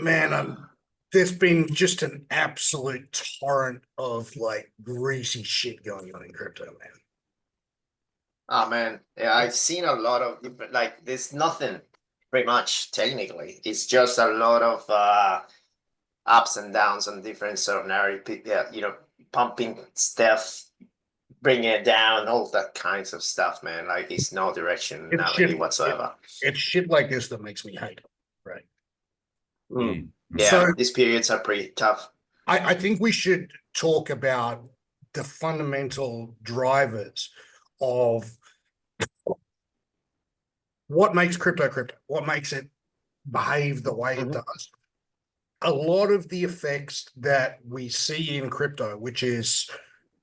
Man, there's been just an absolute torrent of like greasy shit going on in crypto, man. Oh man, yeah, I've seen a lot of different, like there's nothing pretty much technically. It's just a lot of ups and downs on different sort of narrative, yeah, pumping stuff, bringing it down, all that kinds of stuff, man. Like it's no It's directionality shit. whatsoever. It's shit like this that makes me hate it, right? Mm. So Yeah, these periods are pretty tough. I think we should talk about the fundamental drivers of what makes crypto crypto, what makes it behave the way it Hmm. does. A lot of the effects that we see in crypto, which is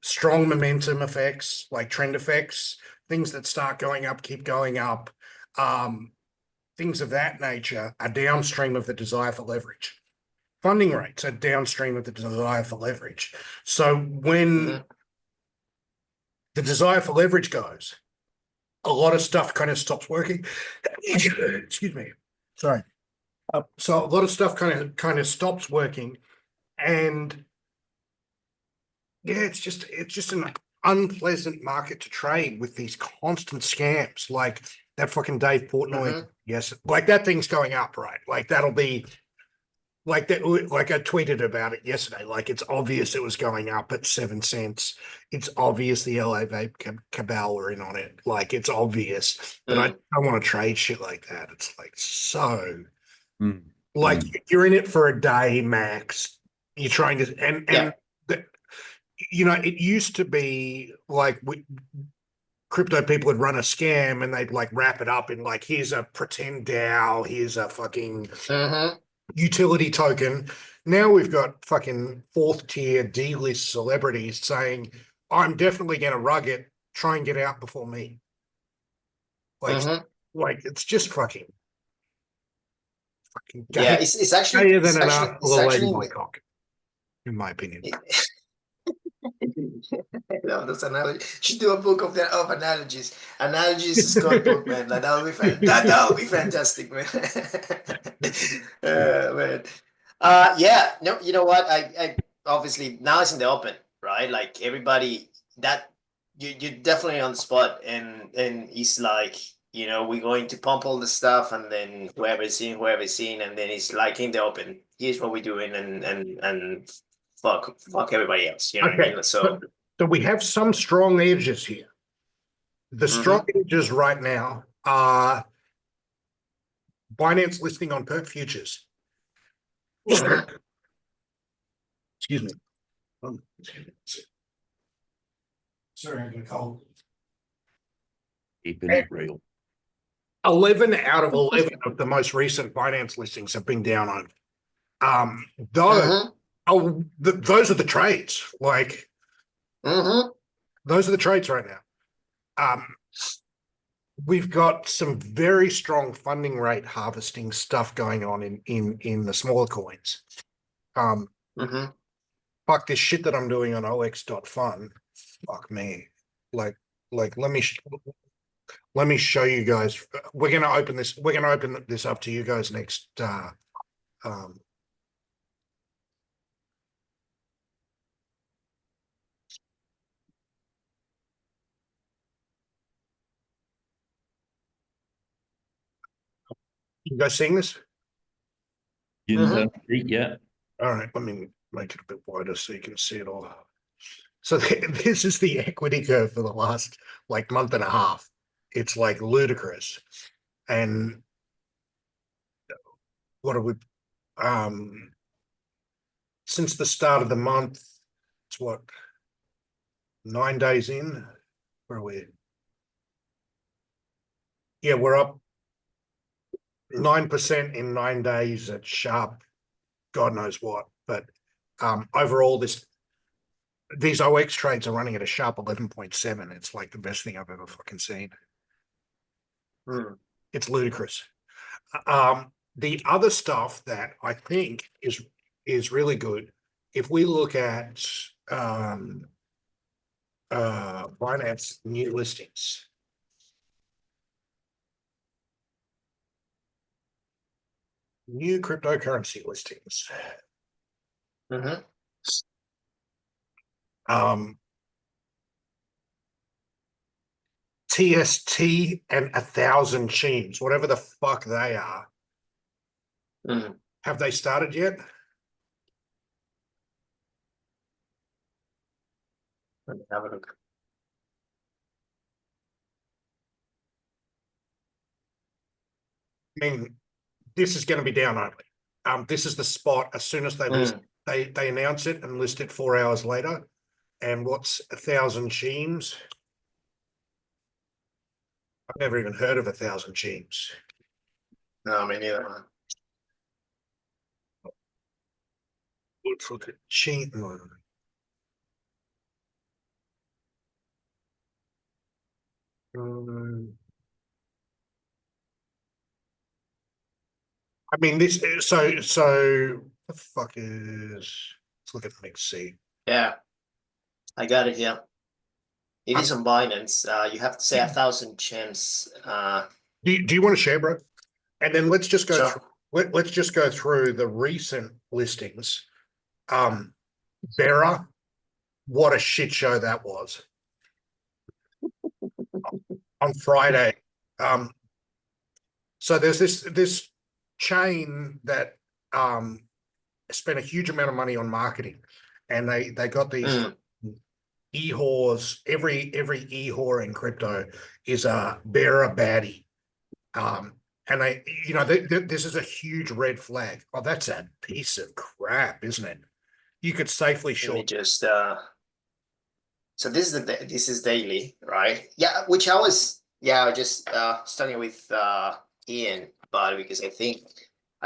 strong momentum effects, like trend effects, things that start going up, keep going up, um, things of that nature are downstream of the desire for leverage. Funding rates are downstream of the desire for leverage. So when Hmm. the desire for leverage goes, a lot of stuff kind of stops working. Excuse me. Sorry. So a lot of stuff kind of stops working, and yeah, it's just an unpleasant market to trade with these constant scams like that fucking Dave Portnoy. Hmm. Yes, like that thing's going up, right? Like that'll be like that. Like I tweeted about it yesterday. Like it's obvious it was going up at 7 cents. It's obvious the LA Vape cabal were in on it. Like it's obvious, but I Mm. don't want to trade shit like that. It's like so Mm, like mm. you're in it for a day max. You're trying to and Yeah. the, it used to be like crypto people would run a scam and they'd like wrap it up in like, here's a pretend DAO, here's a fucking Hmm. utility token. Now we've got fucking fourth tier D-list celebrities saying, I'm definitely going to rug it, try and get out before me. Like, Hmm. like it's just fucking Yeah, gay, it's actually gayer than it's an actually ass it's with a actually ladyboy cock, in my opinion. I love those analogies. Should do a book of analogies. Analogies scrapbook, man. Like that would be that would be fantastic, man. Man. Yeah. No, you know what? I obviously now it's in the open, right? Like everybody that you're definitely on the spot, and it's like we're going to pump all the stuff, and then whoever's seen, and then it's like in the open. Here's what we're doing, and fuck everybody else. You know what I Okay, mean? so, So. so we have some strong edges here. The strong Hmm. edges right now are Binance listing on perp futures. Hmm. Excuse me. Sorry, I'm going to cold. Keeping it real. 11 out of 11 of the most recent Binance listings have been down on. Though, Hmm. those are the trades. Like, Hmm. those are the trades right now. We've got some very strong funding rate harvesting stuff going on in the smaller coins. Um, Hmm. Fuck this shit that I'm doing on OX.fun. Fuck me. Like, like let me show you guys. We're gonna open this up to you guys next. Um, you guys seeing this? Hmm. Internal sheet, yeah. All right, let me make it a bit wider so you can see it all. So this is the equity curve for the last like month and a half. It's like ludicrous. And what are we? Um, since the start of the month, it's what, 9 days in? Where are we? Yeah, we're up 9% in 9 days at sharp, God knows what. But overall, these OX trades are running at a sharp 11.7. It's like the best thing I've ever fucking seen. Hmm. It's ludicrous. The other stuff that I think is really good, if we look at Binance new listings, New cryptocurrency listings. Mm-hmm. TST and 1,000 Sheens, whatever the fuck they are. Mm-hmm. Have they started yet? Let me have a look. I mean, this is going to be down only. This is the spot. As soon as they list, they announce it and list it 4 hours later. And what's 1,000 Sheens? I've never even heard of 1,000 Sheens. No, me neither, man. Let's look at Sheen. I mean, this. So the fuck is? Let's look at the next C. Yeah, I got it. Yeah, it is on Binance. You have to say 1,000 gems. Do you want to share, bro? And then let's just go Sure. through. Let's just go through the recent listings. Bera, what a shit show that was. On Friday. So there's this chain that spent a huge amount of money on marketing, and they got these e-whores. Every e-whore in crypto is a bearer baddie. And they, this is a huge red flag. Oh, that's a piece of crap, isn't it? You could safely Let me short. just. So this is daily, right? Yeah, which I was just studying with Ian, but because I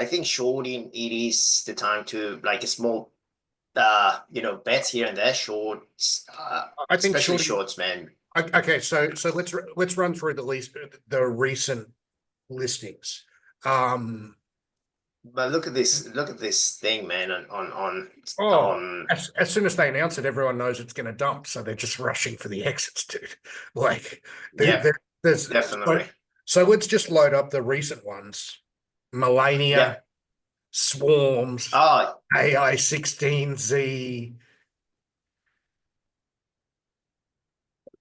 think shorting it is the time to like a small bets here and there, shorts. I think especially shorting, shorts, man. Okay, so let's run through the recent listings. But look at this thing, man. Oh, On as soon as they announce it, everyone knows it's going to dump, so they're just rushing for the exits, dude. Like, there's definitely. So let's just load up the recent ones: Melania, Swarms, Oh, AI16Z.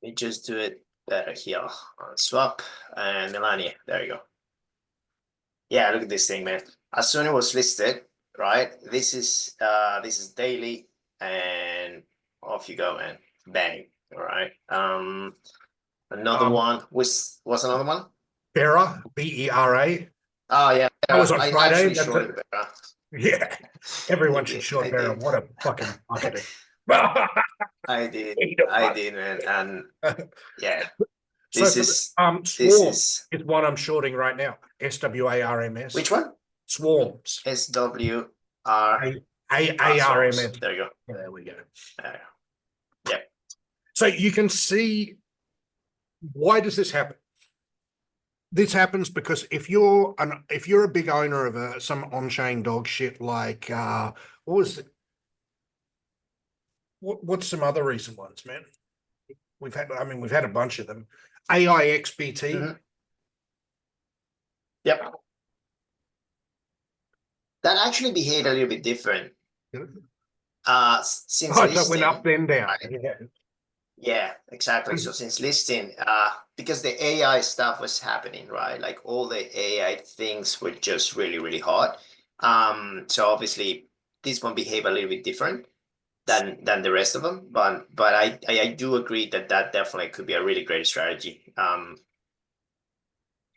let me just do it better here on swap and Melania. There you go. Yeah, look at this thing, man. As soon as it was listed, right? This is daily, and off you go, man. Bang. All right. Another one was another one. Bera, BERA. Oh yeah, That was on I Friday. actually shorted it. Yeah, everyone should did, short I Bera. did. What a fucking marketing. I did, man, and yeah, So this for is Swarm is one I'm shorting right now. SWARMS. which one? Swarms. SWR. ARMS. There you go. There we go. Yeah. So you can see, why does this happen? This happens because if you're a big owner of some on-chain dog shit like what was it? What's some other recent ones, man? We've had a bunch of them. AIXBT. Mm-hmm. Yep. That actually behaved a little bit different. Since So listing, it went up then down. Right? Yeah, exactly. So since listing, because the AI stuff was happening, right? Like all the AI things were just really, really hot. So obviously this one behave a little bit different than the rest of them. But I do agree that definitely could be a really great strategy.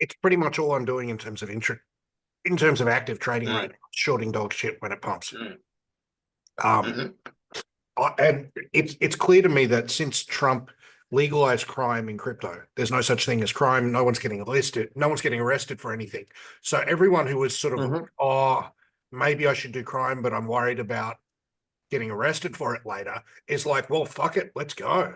It's pretty much all I'm doing in terms of active trading right now, shorting dog shit when it pumps. And it's clear to me that since Trump legalized crime in crypto, there's no such thing as crime. No one's getting arrested for anything. So everyone who was sort of, oh, maybe I should do crime, but I'm worried about getting arrested for it later, is like, well, fuck it, let's go.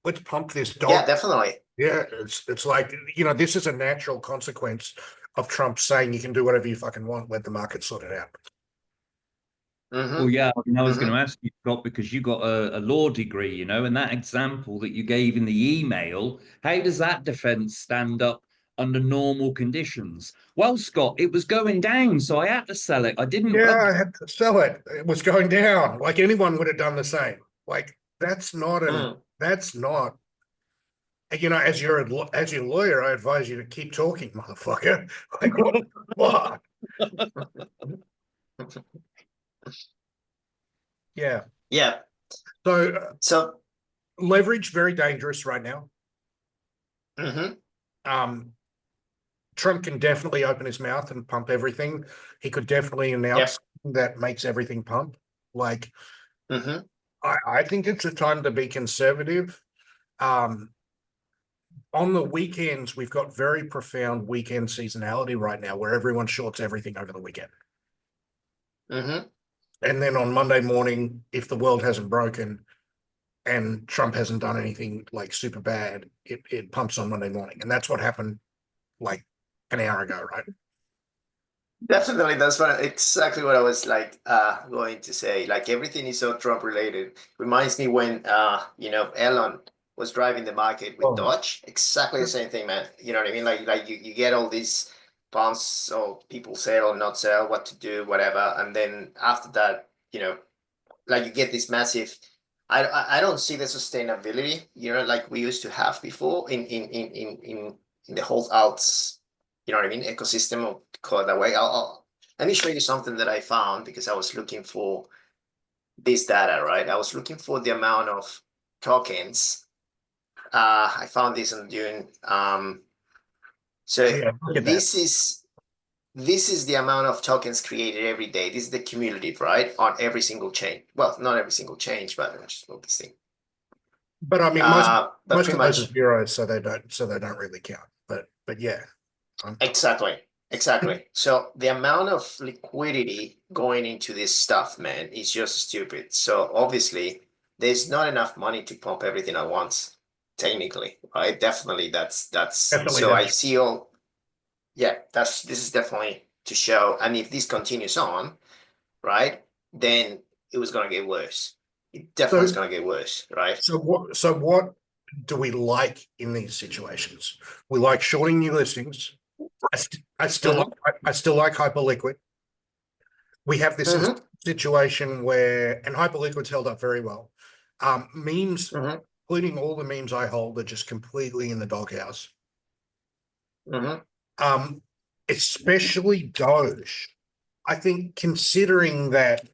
Let's pump this dog. Yeah, definitely. Yeah, it's like, this is a natural consequence of Trump saying you can do whatever you fucking want, let the market sort it out. Well, yeah, I was going to ask you, Scott, because you got a law degree, and that example that you gave in the email, how does that defense stand up under normal conditions. Well, Scott, it was going down, so I had to sell it. I didn't. Yeah, I had to sell it. It was going down. Like anyone would have done the same. Like that's not that's not. You know, as your lawyer, I advise you to keep talking, motherfucker. Like what? Yeah. Yeah. So So. leverage very dangerous right now. Trump can definitely open his mouth and pump everything. He could definitely announce that makes everything pump. Like, I think it's a time to be conservative. On the weekends, we've got very profound weekend seasonality right now where everyone shorts everything over the weekend. And then on Monday morning, if the world hasn't broken and Trump hasn't done anything like super bad, it pumps on Monday morning. And that's what happened like an hour ago, right? Definitely, that's exactly what I was like going to say. Like everything is so Trump related. Reminds me when Elon was driving the market with Dodge. Exactly the same thing, man. You know what I mean? Like you get all these bumps, or people sell or not sell, what to do, whatever, and then after that, like you get this massive. I don't see the sustainability, like we used to have before in the whole alts, you know what I mean, ecosystem, or call it that way. Let me show you something that I found because I was looking for this data, right? I was looking for the amount of tokens. I found this on Dune. So Yeah, look at that. this is the amount of tokens created every day. This is the cumulative, right? On every single chain. Well, not every single change, but let me just move this thing. But I mean, but most pretty of those much are zeros, so they don't really count. But yeah, exactly. So the amount of liquidity going into this stuff, man, is just stupid. So obviously, there's not enough money to pump everything at once, technically, right? Definitely, that's. definitely So I that's see all. Yeah, this is definitely to show. And if this continues on, right, then it was gonna get worse. It definitely is so. gonna get worse, right? So what do we like in these situations? We like shorting new listings. I still like Hyperliquid. We have this situation where, and Hyperliquid's held up very well. Memes, including all the memes I hold, are just completely in the doghouse. Especially Doge. I think considering that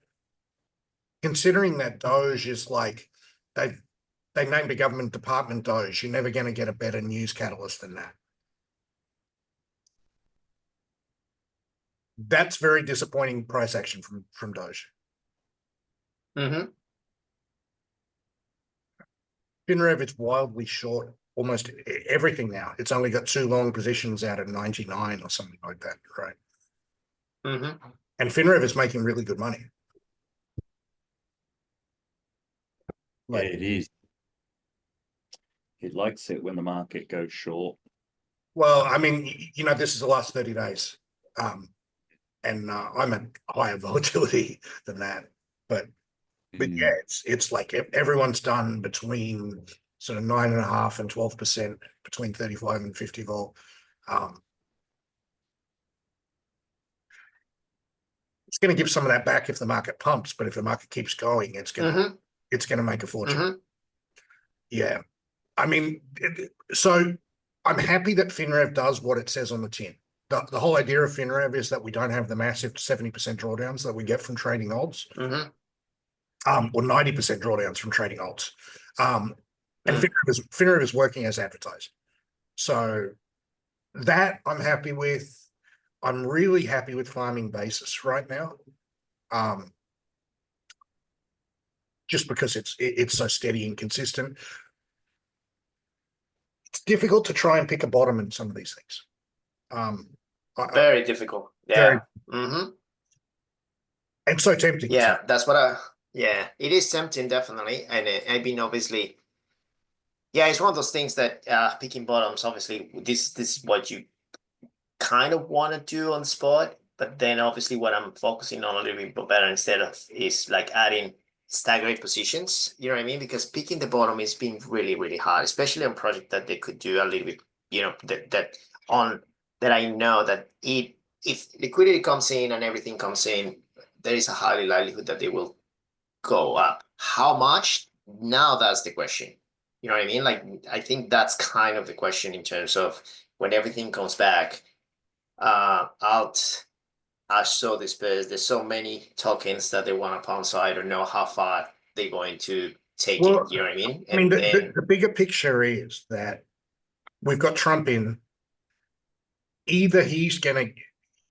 Doge is like they named a government department Doge, you're never going to get a better news catalyst than that. That's very disappointing price action from Doge. FinRev is wildly short almost everything now. It's only got 2 long positions out of 99 or something like that, right? And FinRev is making really good money. Yeah, it is. It likes it when the market goes short. Well, I mean, this is the last 30 days. And I'm at higher volatility than that. But yeah, it's like everyone's done between sort of 9.5% and 12% between 35 and 50 vol. It's going to give some of that back if the market pumps, but if the market keeps going, it's going to make a fortune. Yeah, I mean, so I'm happy that FinRev does what it says on the tin. The whole idea of FinRev is that we don't have the massive 70% drawdowns that we get from trading alts, or 90% drawdowns from trading alts. And FinRev is working as advertised. So that I'm happy with. I'm really happy with farming basis right now. Just because it's so steady and consistent. It's difficult to try and pick a bottom in some of these things. Very difficult. Yeah. And so tempting. Yeah, it is tempting, definitely. And I mean, obviously, yeah, it's one of those things that picking bottoms, obviously, this is what you kind of want to do on spot. But then obviously what I'm focusing on a little bit better instead of is like adding staggered positions. You know what I mean? Because picking the bottom is being really, really hard, especially on project that they could do a little bit, that on that I know that if liquidity comes in and everything comes in, there is a highly likelihood that they will go up. How much? Now that's the question. You know what I mean? Like, I think that's kind of the question in terms of when everything comes back out. I saw this, but there's so many tokens that they want to pump, so I don't know how far they're going to take it. Well, You know what I mean? I mean, And the bigger picture is that we've got Trump in. Either he's going to,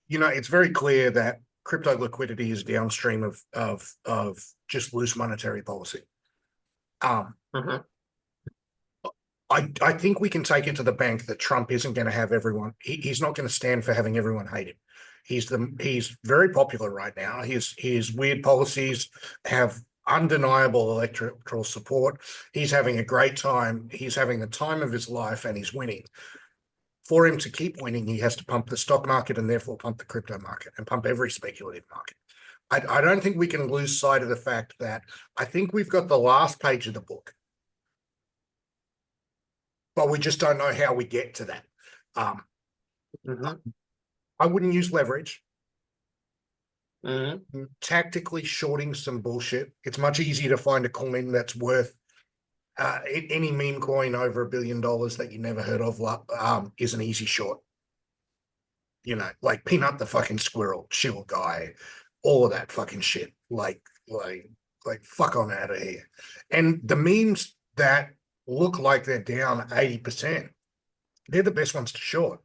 it's very clear that crypto liquidity is downstream of just loose monetary policy. Mhm. I think we can take it to the bank that Trump isn't going to have everyone. He's not going to stand for having everyone hate him. He's very popular right now. His weird policies have undeniable electoral support. He's having a great time. He's having the time of his life, and he's winning. For him to keep winning, he has to pump the stock market and therefore pump the crypto market and pump every speculative market. I don't think we can lose sight of the fact that I think we've got the last page of the book, but we just don't know how we get to that. Mhm. I wouldn't use leverage. Mhm. Tactically shorting some bullshit. It's much easier to find a coin that's worth any meme coin over $1 billion that you never heard of is an easy short. Like Peanut the fucking squirrel, chill guy, all of that fucking shit. Like fuck on out of here. And the memes that look like they're down 80%, they're the best ones to short.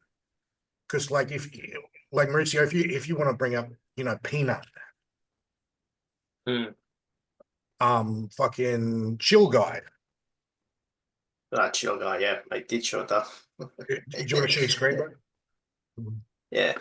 Because like Mauricio, if you want to bring up, Peanut, Mm. fucking chill guy. That chill guy, yeah, I did show that. Do you want to share your screen, bro? Yeah.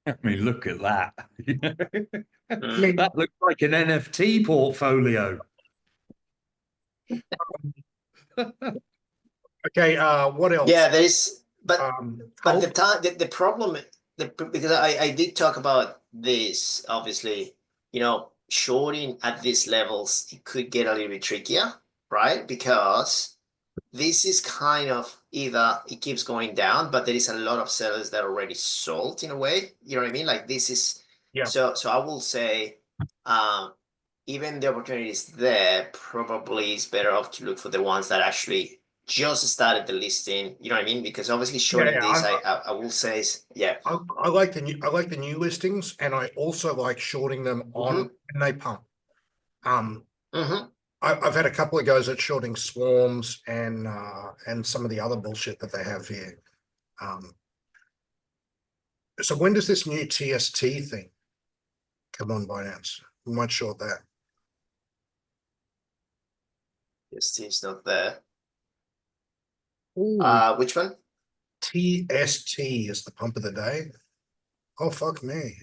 I mean, look at that. Mm. That looks like an NFT portfolio. Okay, what else? Yeah, there's but Hulk? the time the problem because I did talk about this obviously, shorting at these levels it could get a little bit trickier, right? Because this is kind of either it keeps going down, but there is a lot of sellers that are already sold in a way. You know what I mean? Like this is Yeah. so I will say um even the opportunity is there, probably it's better off to look for the ones that actually just started the listing. You know what I mean? Because obviously shorting Yeah, this, I will say yeah. I like the new listings, and I also like shorting them on when they pump. Mm-hmm. I've had a couple of goes at shorting swarms and some of the other bullshit that they have here. So when does this new TST thing come on Binance? We might short that. This team's not there. Ooh, Which one? TST is the pump of the day. Oh fuck me.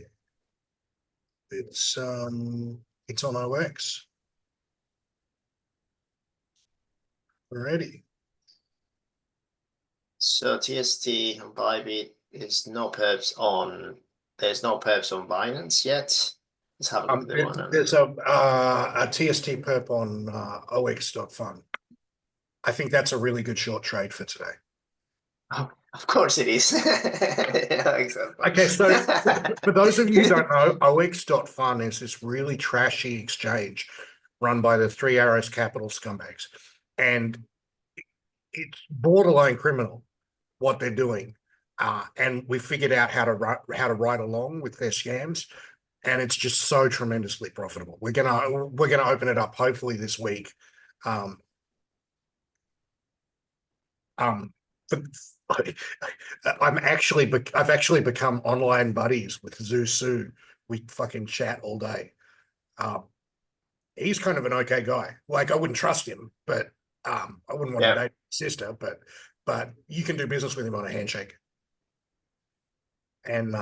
It's on OX already. So TST on Bybit is no perps on. There's no perps on Binance yet. Let's have a look at the one. There's a TST perp on OX.fun. I think that's a really good short trade for today. Oh, of course it is. Yeah, exactly. Okay, so for those of you who don't know, OX.fun is this really trashy exchange run by the Three Arrows Capital scumbags. And it's borderline criminal what they're doing. And we figured out how to ride along with their scams. And it's just so tremendously profitable. We're gonna open it up hopefully this week. But I've actually become online buddies with Zhu. We fucking chat all day. He's kind of an okay guy. Like I wouldn't trust him, but I wouldn't want to date his sister. But you can do business with him on a handshake. And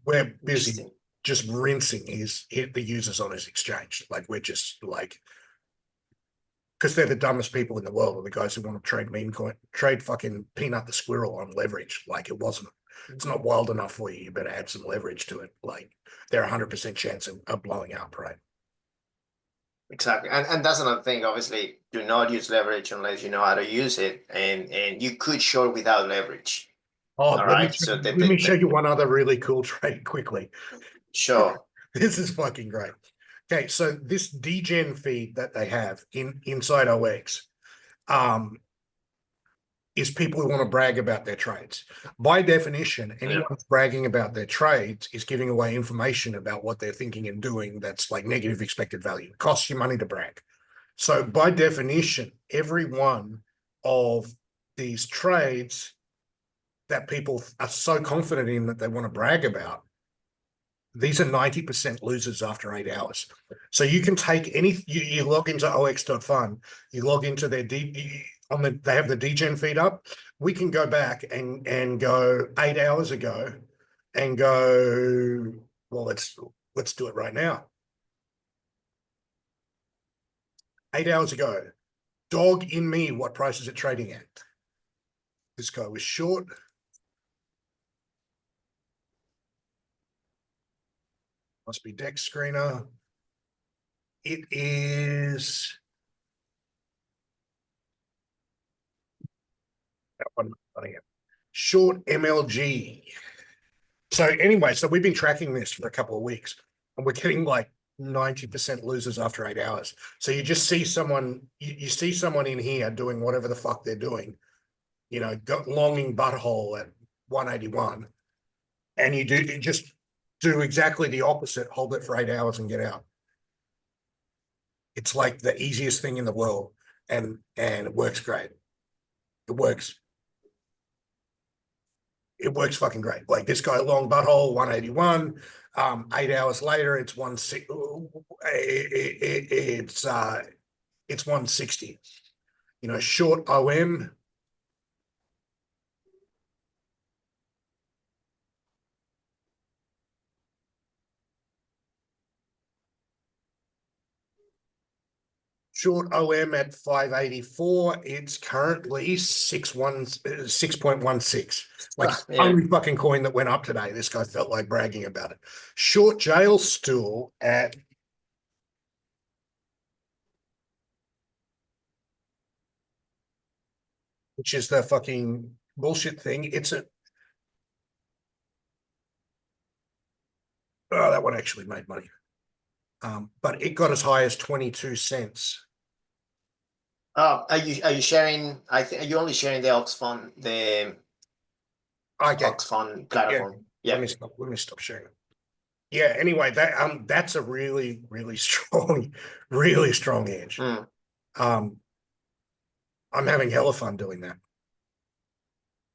we're busy just rinsing the users on his exchange. Like we're just like because they're the dumbest people in the world, are the guys who want to trade meme coin, trade fucking peanut the squirrel on leverage. Like it's not wild enough for you. You better add some leverage to it. Like they're 100% chance of blowing up, right? Exactly, and that's another thing. Obviously, do not use leverage unless you know how to use it, and you could short without leverage. Oh, All right, so let me show you one other really cool trade quickly. sure. This is fucking great. Okay, so this degen feed that they have inside OX, is people who want to brag about their trades. By definition, anyone who's bragging about their trades is giving away information about what they're thinking and doing that's like negative expected value. It costs you money to brag. So by definition, every one of these trades that people are so confident in that they want to brag about, these are 90% losers after 8 hours. So you can take you log into ox.fun, you log into their they have the degen feed up. We can go back and go 8 hours ago and go, well, let's do it right now. 8 hours ago, dog in me, what price is it trading at? This guy was short. Must be deck screener. It is that one. Short MLG. So anyway, so we've been tracking this for a couple of weeks, and we're getting like 90% losers after 8 hours. So you just see someone, you see someone in here doing whatever the fuck they're doing, you know, longing butthole at 181, and you just do exactly the opposite, hold it for 8 hours and get out. It's like the easiest thing in the world, and it works great. It works fucking great. Like this guy, long butthole, 181. 8 hours later, it's 160. You know, short OM. Short OM at 584. It's currently 6.16. Like only fucking coin that went up today. This guy felt like bragging about it. Short jail stool at which is the fucking bullshit thing. It's that one actually made money. But it got as high as 22 cents. Are you sharing? I think are you only sharing the Ox Fund, the Ox Fund platform? Yeah. Let me stop sharing it. Yeah. Anyway, that's a really strong, really strong edge. I'm having hella fun doing that.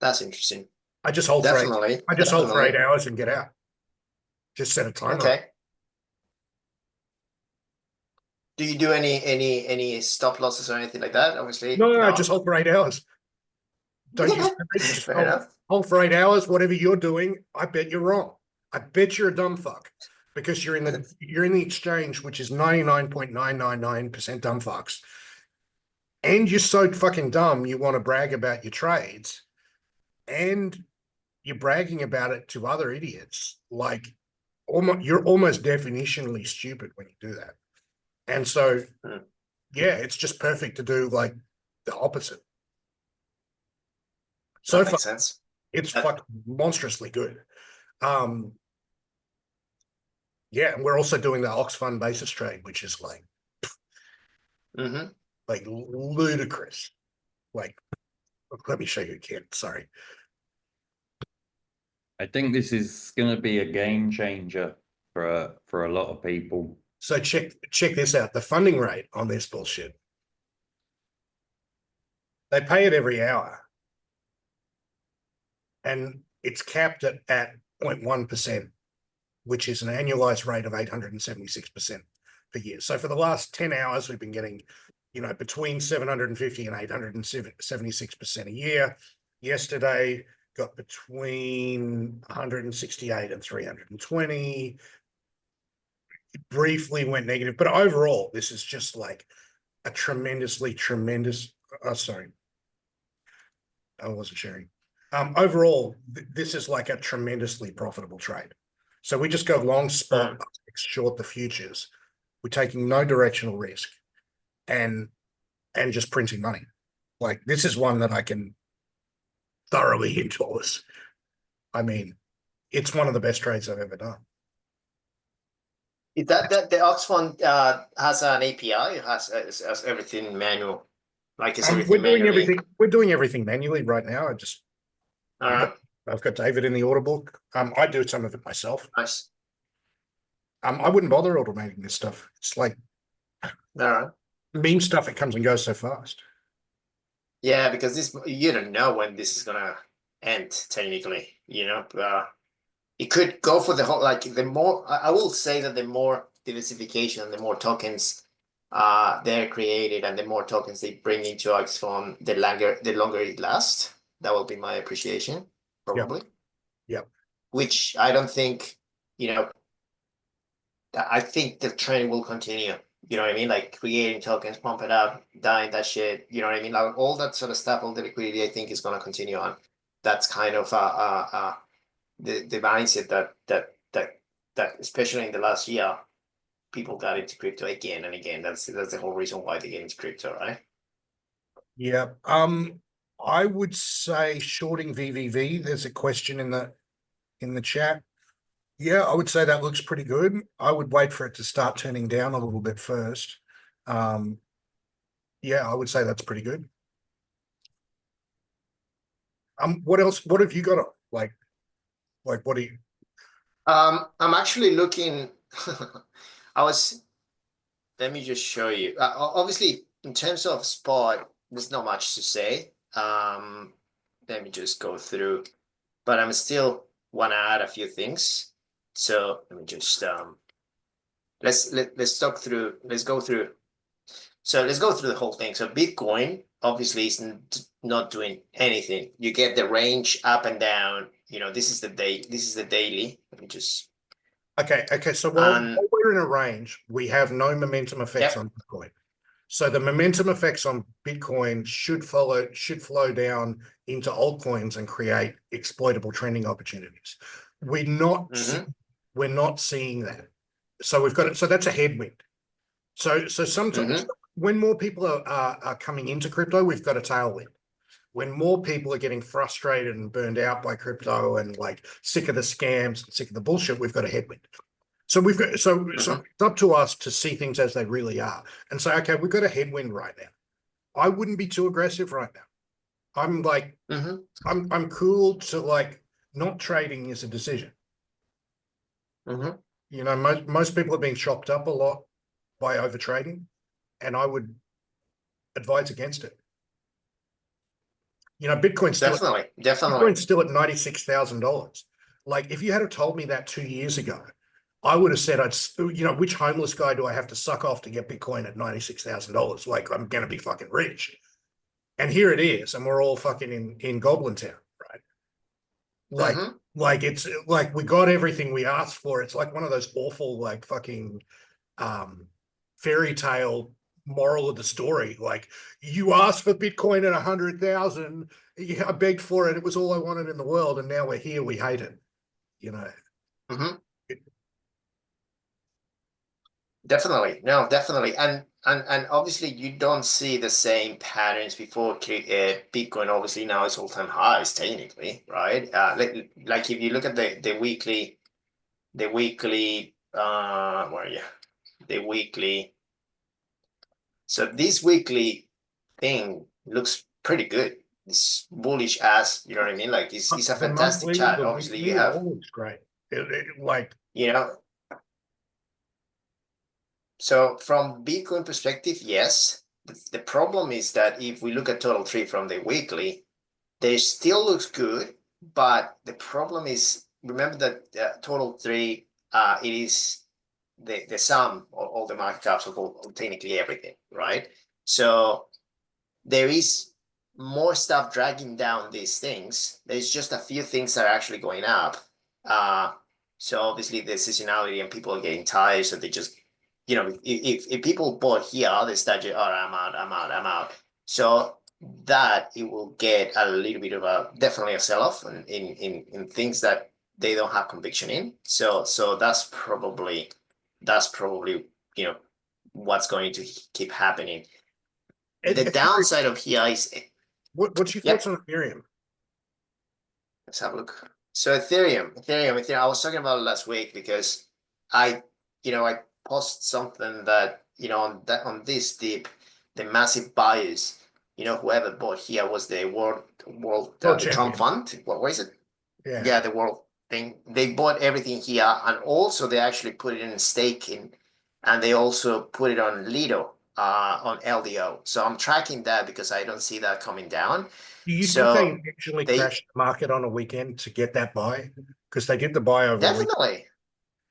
That's interesting. I just hold Definitely. hold for 8 hours and get out. Just set a timer. Okay. Do you do any stop losses or anything like that? Obviously. No, just hold for 8 hours. Don't use just Fair enough. Hold for 8 hours. Whatever you're doing, I bet you're wrong. I bet you're a dumb fuck because you're in the exchange, which is 99.999% dumb fucks, and you're so fucking dumb. You want to brag about your trades, and you're bragging about it to other idiots. Like, you're almost definitionally stupid when you do that. And so, yeah, it's just perfect to do like the opposite. So that makes sense. It's fucking monstrously good. Yeah, and we're also doing the Ox Fund basis trade, which is like, like ludicrous. Like, let me show you again. Sorry. I think this is going to be a game changer for a lot of people. So check this out. The funding rate on this bullshit. They pay it every hour. And it's capped at 0.1%, which is an annualized rate of 876% per year. So for the last 10 hours, we've been getting, you know, between 750 and 876% a year. Yesterday got between 168 and 320. It briefly went negative, but overall, this is just like a tremendous. Oh, sorry, I wasn't sharing. Overall, this is like a tremendously profitable trade. So we just go long spot, short the futures. We're taking no directional risk, and just printing money. Like, this is one that I can thoroughly endorse. I mean, it's one of the best trades I've ever done. Is that the Ox fund has an API? It has everything manual. Like, is everything manually? We're doing everything manually right now. All right. I've got David in the order book. I do some of it myself. Nice. I wouldn't bother automating this stuff. It's like All right. meme stuff. It comes and goes so fast. Yeah, because this, you don't know when this is gonna end technically, you know. It could go for the whole, like, the more, I will say that the more diversification, the more tokens they're created, and the more tokens they bring into Oxfam, the longer it lasts. That will be my appreciation, probably. Yep. Which I don't think, you know, I think the trend will continue. You know what I mean? Like, creating tokens, pump it up, dying that shit. You know what I mean? Like, all that sort of stuff, all the liquidity, I think is going to continue on. That's kind of the mindset that especially in the last year, people got into crypto again and again. That's the whole reason why they get into crypto, right? Yeah. I would say shorting VVV. There's a question in the chat. Yeah, I would say that looks pretty good. I would wait for it to start turning down a little bit first. Yeah, I would say that's pretty good. What else? What have you got? Like what do you? I'm actually looking. Let me just show you. Obviously, in terms of spot, there's not much to say. Let me just go through, but I'm still want to add a few things. So let me just let's talk through. Let's go through. So let's go through the whole thing. So Bitcoin obviously is not doing anything. You get the range up and down. You know, this is the day. This is the daily. Let me just. Okay. So while we're in a range, we have no momentum effects on Bitcoin. So the momentum effects on Bitcoin should flow down into altcoins and create exploitable trending opportunities. We're not seeing that. So we've got it. So that's a headwind. So sometimes when more people are coming into crypto, we've got a tailwind. When more people are getting frustrated and burned out by crypto and like sick of the scams and sick of the bullshit, we've got a headwind. So we've got so it's up to us to see things as they really are and say, okay, we've got a headwind right now. I wouldn't be too aggressive right now. I'm like, I'm cool to, like, not trading is a decision. You know, most people are being chopped up a lot by over trading, and I would advise against it. You know, Bitcoin's still at $96,000. Like, if you had told me that 2 years ago, I would have said, which homeless guy do I have to suck off to get Bitcoin at $96,000? Like, I'm going to be fucking rich. And here it is. And we're all fucking in Goblin Town, right? Like it's like we got everything we asked for. It's like one of those awful, like, fucking fairy tale moral of the story. Like, you asked for Bitcoin at 100,000. I begged for it. It was all I wanted in the world. And now we're here. We hate it. You know? Definitely. No, definitely. And obviously you don't see the same patterns before Bitcoin. Obviously now it's all-time highs technically, right? Like if you look at the weekly, where are you? The weekly. So this weekly thing looks pretty good. It's bullish as, you know what I mean? Like it's a fantastic chart. Obviously you have. It's great. Like, you know. So from Bitcoin perspective, yes. The problem is that if we look at total tree from the weekly, they still looks good, but the problem is, remember that total tree, it is the sum of all the market caps of technically everything, right? So there is more stuff dragging down these things. There's just a few things that are actually going up. So obviously the seasonality and people are getting tired, so they just you know, if people bought here, they start just, oh, I'm out. So that it will get a little bit of a definitely a sell-off in things that they don't have conviction in. So that's probably you know what's going to keep happening. The downside of here is what's your thoughts on Ethereum? let's have a look. So Ethereum. I was talking about it last week because I post something that on this dip, the massive buyers, whoever bought here was the world the Trump Champion. fund. What is it? Yeah. Yeah, the world thing. They bought everything here, and also they actually put it in staking, and they also put it on Lido, on LDO. So I'm tracking that because I don't see that coming down. Do you think So they actually they crashed the market on a weekend to get that buy? Because they did the buy over a week. definitely,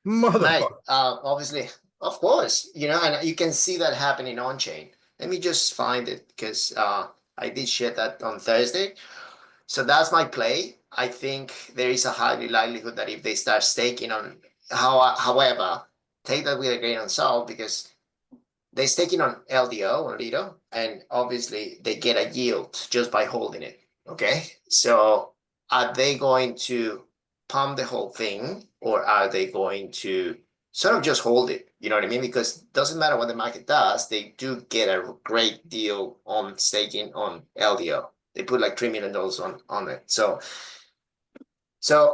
mate. Motherfucker. Obviously, of course, and you can see that happening on chain. Let me just find it because I did share that on Thursday. So that's my play. I think there is a highly likelihood that if they start staking on, however, take that with a grain of salt because they're staking on LDO on Lido, and obviously they get a yield just by holding it. Okay, so are they going to pump the whole thing, or are they going to sort of just hold it? You know what I mean? Because it doesn't matter what the market does, they do get a great deal on staking on LDO. They put like $3 million on it. So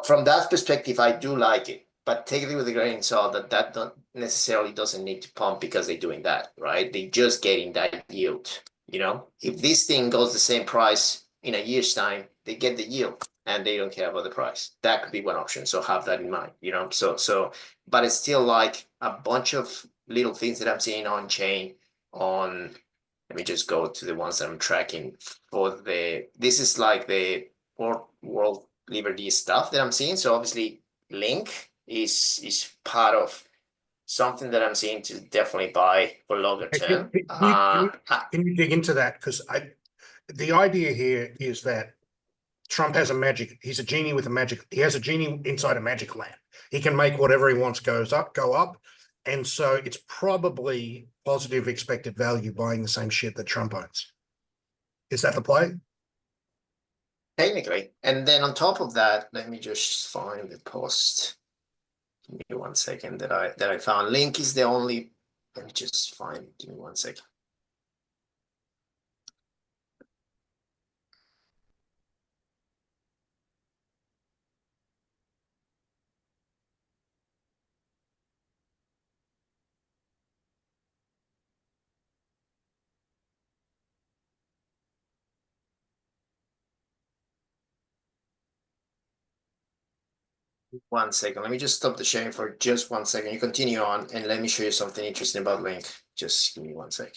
from that perspective, I do like it, but take it with a grain of salt that don't necessarily doesn't need to pump because they're doing that, right? They're just getting that yield. If this thing goes the same price in a year's time, they get the yield and they don't care about the price. That could be one option. So have that in mind, but it's still like a bunch of little things that I'm seeing on chain on. Let me just go to the ones that I'm tracking this is like the world liberty stuff that I'm seeing. So obviously Link is part of something that I'm seeing to definitely buy for longer term. Can you dig into that? Because the idea here is that Trump has he's a genie with a magic, he has a genie inside a magic lamp. He can make whatever he wants go up. And so it's probably positive expected value buying the same shit that Trump owns. Is that the play? Technically. And then on top of that, let me just find the post. Give me 1 second that I found. Link is the only. Let me just find. Give me 1 second. One second. Let me just stop the sharing for just 1 second. You continue on and let me show you something interesting about Link. Just give me 1 sec.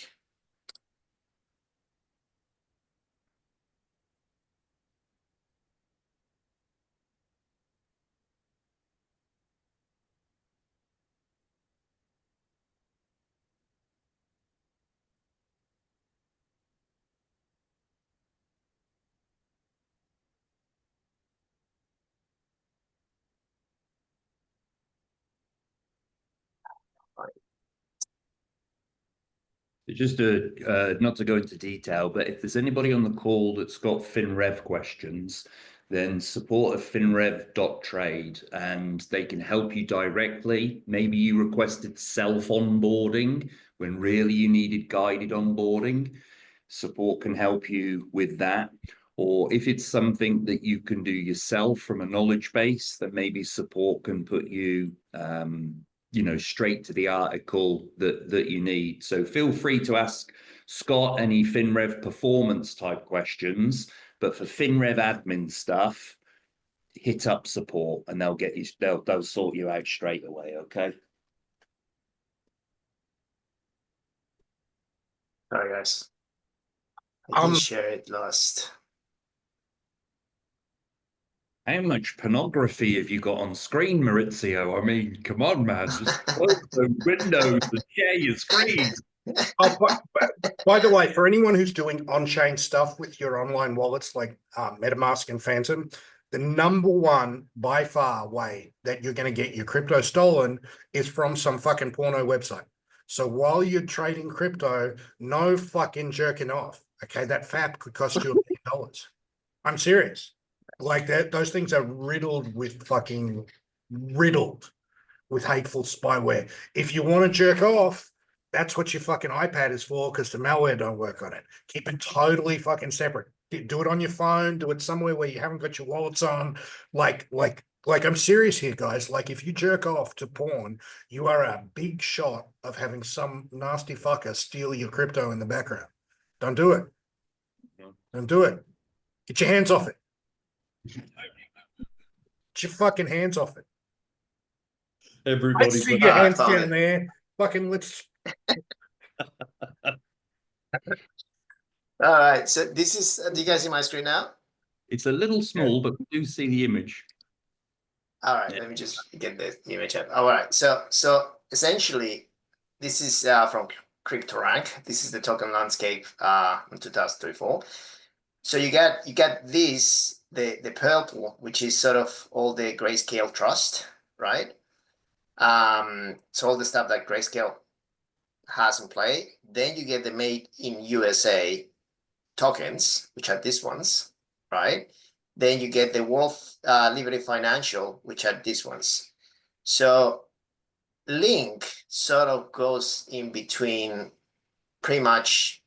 Just not to go into detail, but if there's anybody on the call that's got FinRev questions, then support at finrev.trade and they can help you directly. Maybe you requested self-onboarding when really you needed guided onboarding. Support can help you with that. Or if it's something that you can do yourself from a knowledge base, then maybe support can put you straight to the article that you need. So feel free to ask Scott any FinRev performance type questions, but for FinRev admin stuff, hit up support and they'll sort you out straight away. Okay. Sorry, guys. I did share it last. How much pornography have you got on screen, Maurizio? I mean, come on, man. Just close the windows and share your screen. By the way, for anyone who's doing on-chain stuff with your online wallets like MetaMask and Phantom, the number one by far way that you're going to get your crypto stolen is from some fucking porno website. So while you're trading crypto, no fucking jerking off. Okay, that FAP could cost you $1 million. I'm serious. Like that, those things are riddled with hateful spyware. If you want to jerk off, that's what your fucking iPad is for, because the malware don't work on it. Keep it totally fucking separate. Do it on your phone. Do it somewhere where you haven't got your wallets on. Like I'm serious here, guys. Like if you jerk off to porn, you are a big shot of having some nasty fucker steal your crypto in the background. Don't do it. Don't do it. Get your hands off it. Get your fucking hands off it. I Everybody's see your hands found down it. there. Fucking let's. All right, so this is, do you guys see my screen now? It's a little small, but we do see the image. All right, Yeah. let me just get the image up. All right, so essentially, this is from CryptoRank. This is the token landscape in 2024. So you got this, the purple, which is sort of all the Grayscale trust, right? So all the stuff that Grayscale has in play. Then you get the made in USA tokens, which are these ones, right? Then you get the World Liberty Financial, which are these ones. So Link sort of goes in between pretty much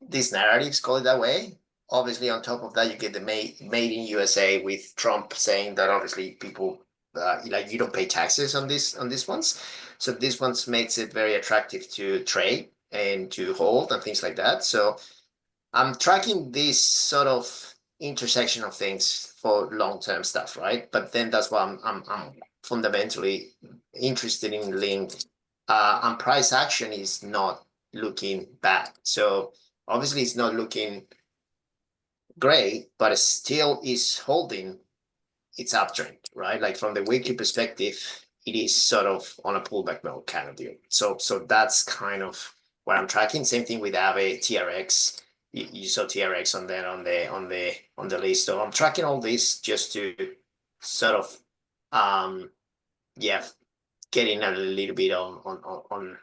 these narratives, call it that way. Obviously, on top of that, you get the made in USA with Trump saying that obviously people like you don't pay taxes on these ones. So this ones makes it very attractive to trade and to hold and things like that. So I'm tracking this sort of intersection of things for long-term stuff, right? But then that's why I'm fundamentally interested in Link. And price action is not looking bad. So obviously it's not looking great, but it still is holding its uptrend, right? Like from the weekly perspective, it is sort of on a pullback mode kind of deal. So that's kind of what I'm tracking. Same thing with Aave, TRX. You saw TRX on there on the list. So I'm tracking all this just to sort of getting a little bit on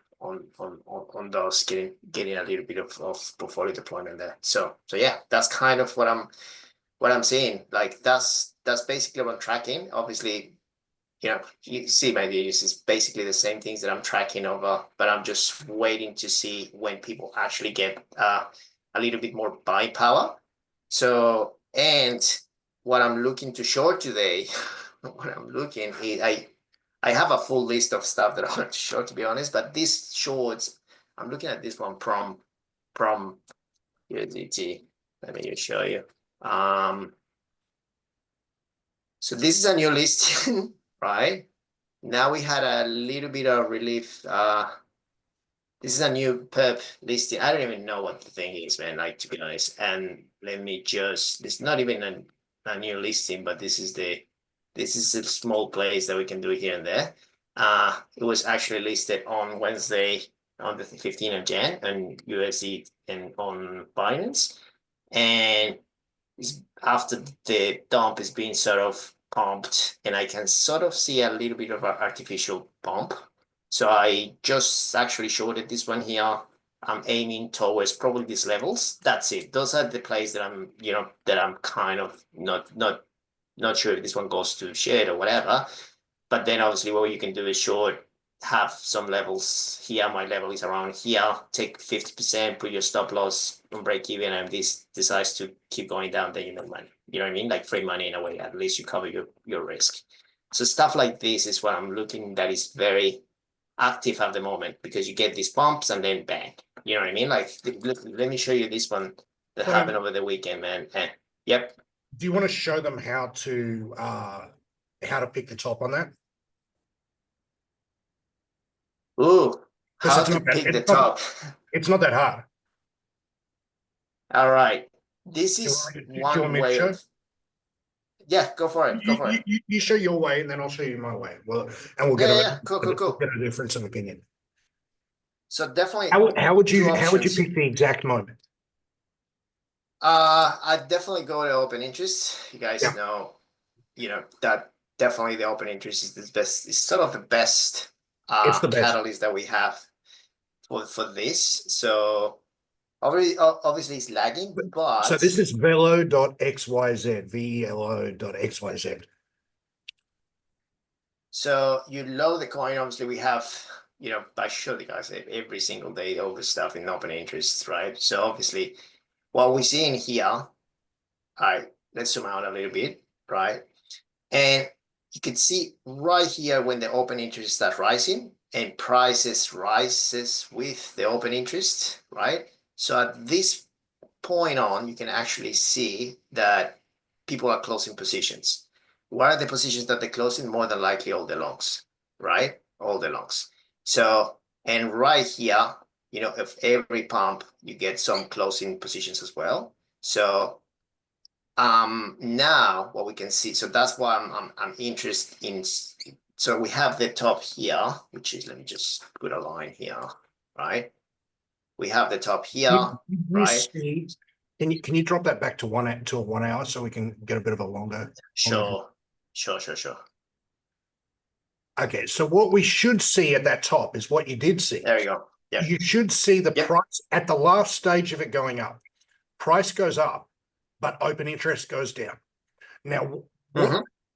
those, getting a little bit of portfolio deployment there. So yeah, that's kind of what I'm seeing. Like that's basically what I'm tracking. Obviously, you see my videos, it's basically the same things that I'm tracking over, but I'm just waiting to see when people actually get a little bit more buying power. So, and what I'm looking to short today, what I'm looking is I have a full list of stuff that I want to short, to be honest, but these shorts, I'm looking at this one from USDT. Let me just show you. So this is a new listing, right? Now we had a little bit of relief. This is a new perp listing. I don't even know what the thing is, man, like, to be honest. And let me just, it's not even a new listing, but this is a small place that we can do here and there. It was actually listed on Wednesday, on the 15th of Jan, and USD and on Binance. And after the dump is being sort of pumped, and I can sort of see a little bit of an artificial bump. So I just actually shorted this one here. I'm aiming towards probably these levels. That's it. Those are the plays that I'm kind of not sure if this one goes to shade or whatever. But then obviously what you can do is short, have some levels here. My level is around here. Take 50%, put your stop loss on break even, and this decides to keep going down, then you make money. You know what I mean? Like free money in a way. At least you cover your risk. So stuff like this is what I'm looking that is very active at the moment, because you get these pumps and then bang. You know what I mean? Like let me show you this one that happened over the weekend, man. Yep. Do you want to show them how to pick the top on that? Ooh, Because how it's to not that pick the it's not, top. it's not that hard. All right. This Do you is want me one to way show? of. Yeah, go for it. Go for it. You show your way, and then I'll show you my way. Well, and we'll Yeah. Cool. get a difference of opinion. So definitely How would two you options. pick the exact moment? I definitely go to open interest. You guys Yeah. know, that definitely the open interest is the best. It's sort of the best It's the best. catalyst that we have. for this. So obviously it's lagging, but So this is velo.xyz, velo.xyz. so you load the coin. Obviously, we have, I show the guys every single day all the stuff in open interest, right? So obviously, what we see in here, all right, let's zoom out a little bit, right? And you can see right here when the open interest starts rising and prices rises with the open interest, right? So at this point on, you can actually see that people are closing positions. What are the positions that they're closing? More than likely all the longs, right? All the longs. So, and right here, if every pump, you get some closing positions as well. So now what we can see, so that's why I'm interested in, so we have the top here, which is, let me just put a line here, right? We have the top here, right? Can you drop that back to 1 hour so we can get a bit of a longer? Sure. Okay, so what we should see at that top is what you did see. There you go. Yeah. You should see the Yep. price at the last stage of it going up. Price goes up, but open interest goes down. Now,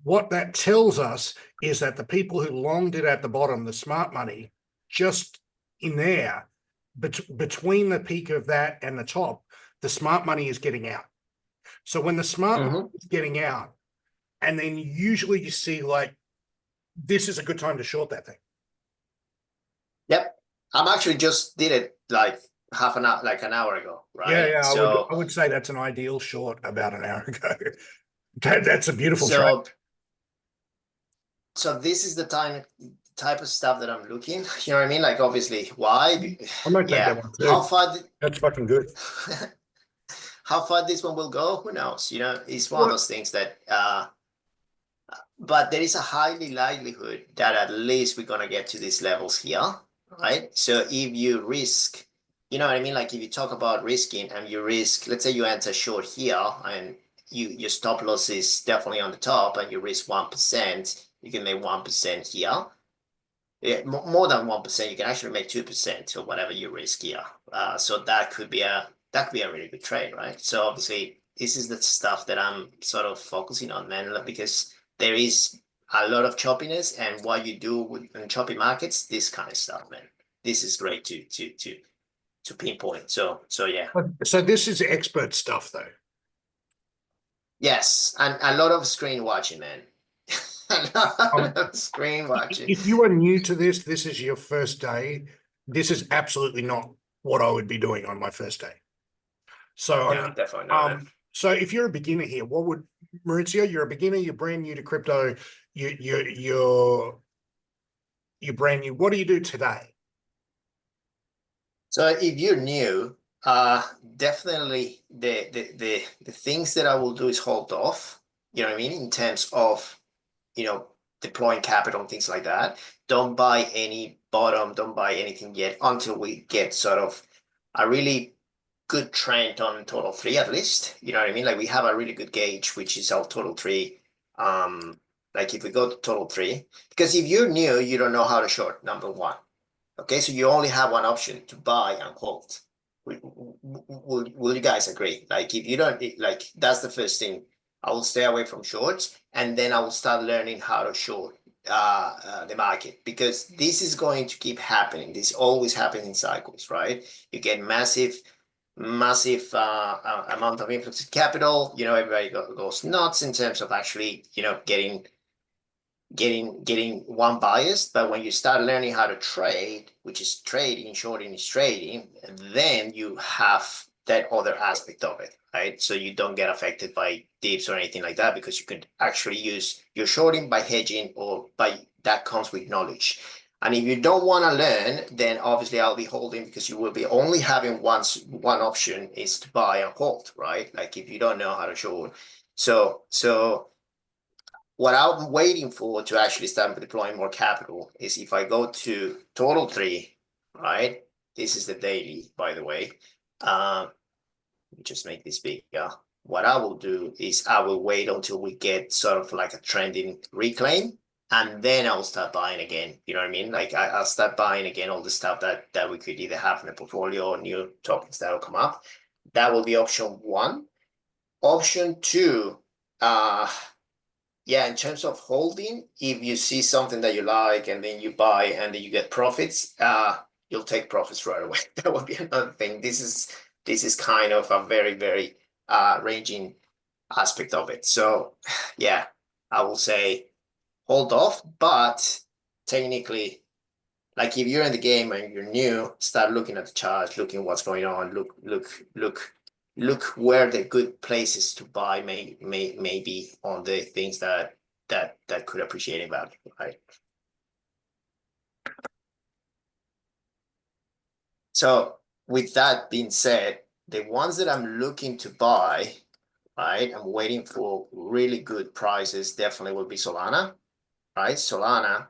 what that tells us is that the people who longed it at the bottom, the smart money, just in there, between the peak of that and the top, the smart money is getting out. So when the smart money is getting out, and then usually you see like, this is a good time to short that thing. Yep. I'm actually just did it like half an hour, like an hour ago, right? Yeah, So I would say that's an ideal short about an hour ago. That's a beautiful trade. So this is the type of stuff that I'm looking. You know what I mean? Like obviously, why? I might take that one too. How far? That's fucking good. How far this one will go? Who knows? It's one of those things that. But there is a highly likelihood that at least we're gonna get to these levels here, right? So if you risk, you know what I mean? Like if you talk about risking and you risk, let's say you enter short here and your stop loss is definitely on the top and you risk 1%, you can make 1% here. Yeah, more than 1%, you can actually make 2% or whatever you risk here. So that could be a really good trade, right? So obviously this is the stuff that I'm sort of focusing on, man, because there is a lot of choppiness, and what you do in choppy markets, this kind of stuff, man. This is great to pinpoint. So yeah. So this is expert stuff, though. Yes, and a lot of screen watching, man. A lot of screen watching. If you are new to this, this is your first day. This is absolutely not what I would be doing on my first day. So yeah, definitely not. So if you're a beginner here, what would Maurizio? You're a beginner. You're brand new to crypto. You're brand new. What do you do today? So if you're new, definitely the things that I will do is hold off. You know what I mean? In terms of, deploying capital and things like that. Don't buy any bottom. Don't buy anything yet until we get sort of a really good trend on total 3 at least. You know what I mean? Like we have a really good gauge, which is our total 3. Like if we go to total 3, because if you're new, you don't know how to short, number one. Okay, so you only have one option to buy and hold. Will you guys agree? Like if you don't, like that's the first thing. I will stay away from shorts, and then I will start learning how to short the market, because this is going to keep happening. This always happens in cycles, right? You get massive amount of influx of capital. Everybody goes nuts in terms of actually, getting one bias. But when you start learning how to trade, which is trading, shorting is trading, then you have that other aspect of it, right? So you don't get affected by dips or anything like that, because you can actually use your shorting by hedging, or by that comes with knowledge. And if you don't want to learn, then obviously I'll be holding, because you will be only having one option is to buy and hold, right? Like if you don't know how to short. So what I'm waiting for to actually start deploying more capital is if I go to total 3, right? This is the daily, by the way. Let me just make this bigger. What I will do is I will wait until we get sort of like a trending reclaim, and then I'll start buying again. You know what I mean? Like I'll start buying again all the stuff that we could either have in the portfolio or new tokens that will come up. That will be option one. Option two, yeah, in terms of holding, if you see something that you like and then you buy and then you get profits, you'll take profits right away. That would be another thing. This is kind of a very ranging aspect of it. So yeah, I will say hold off, but technically, like if you're in the game and you're new, start looking at the charts, looking what's going on, look where the good places to buy may be on the things that could appreciate in value, right? So with that being said, the ones that I'm looking to buy, right, I'm waiting for really good prices, definitely will be Solana, right? Solana,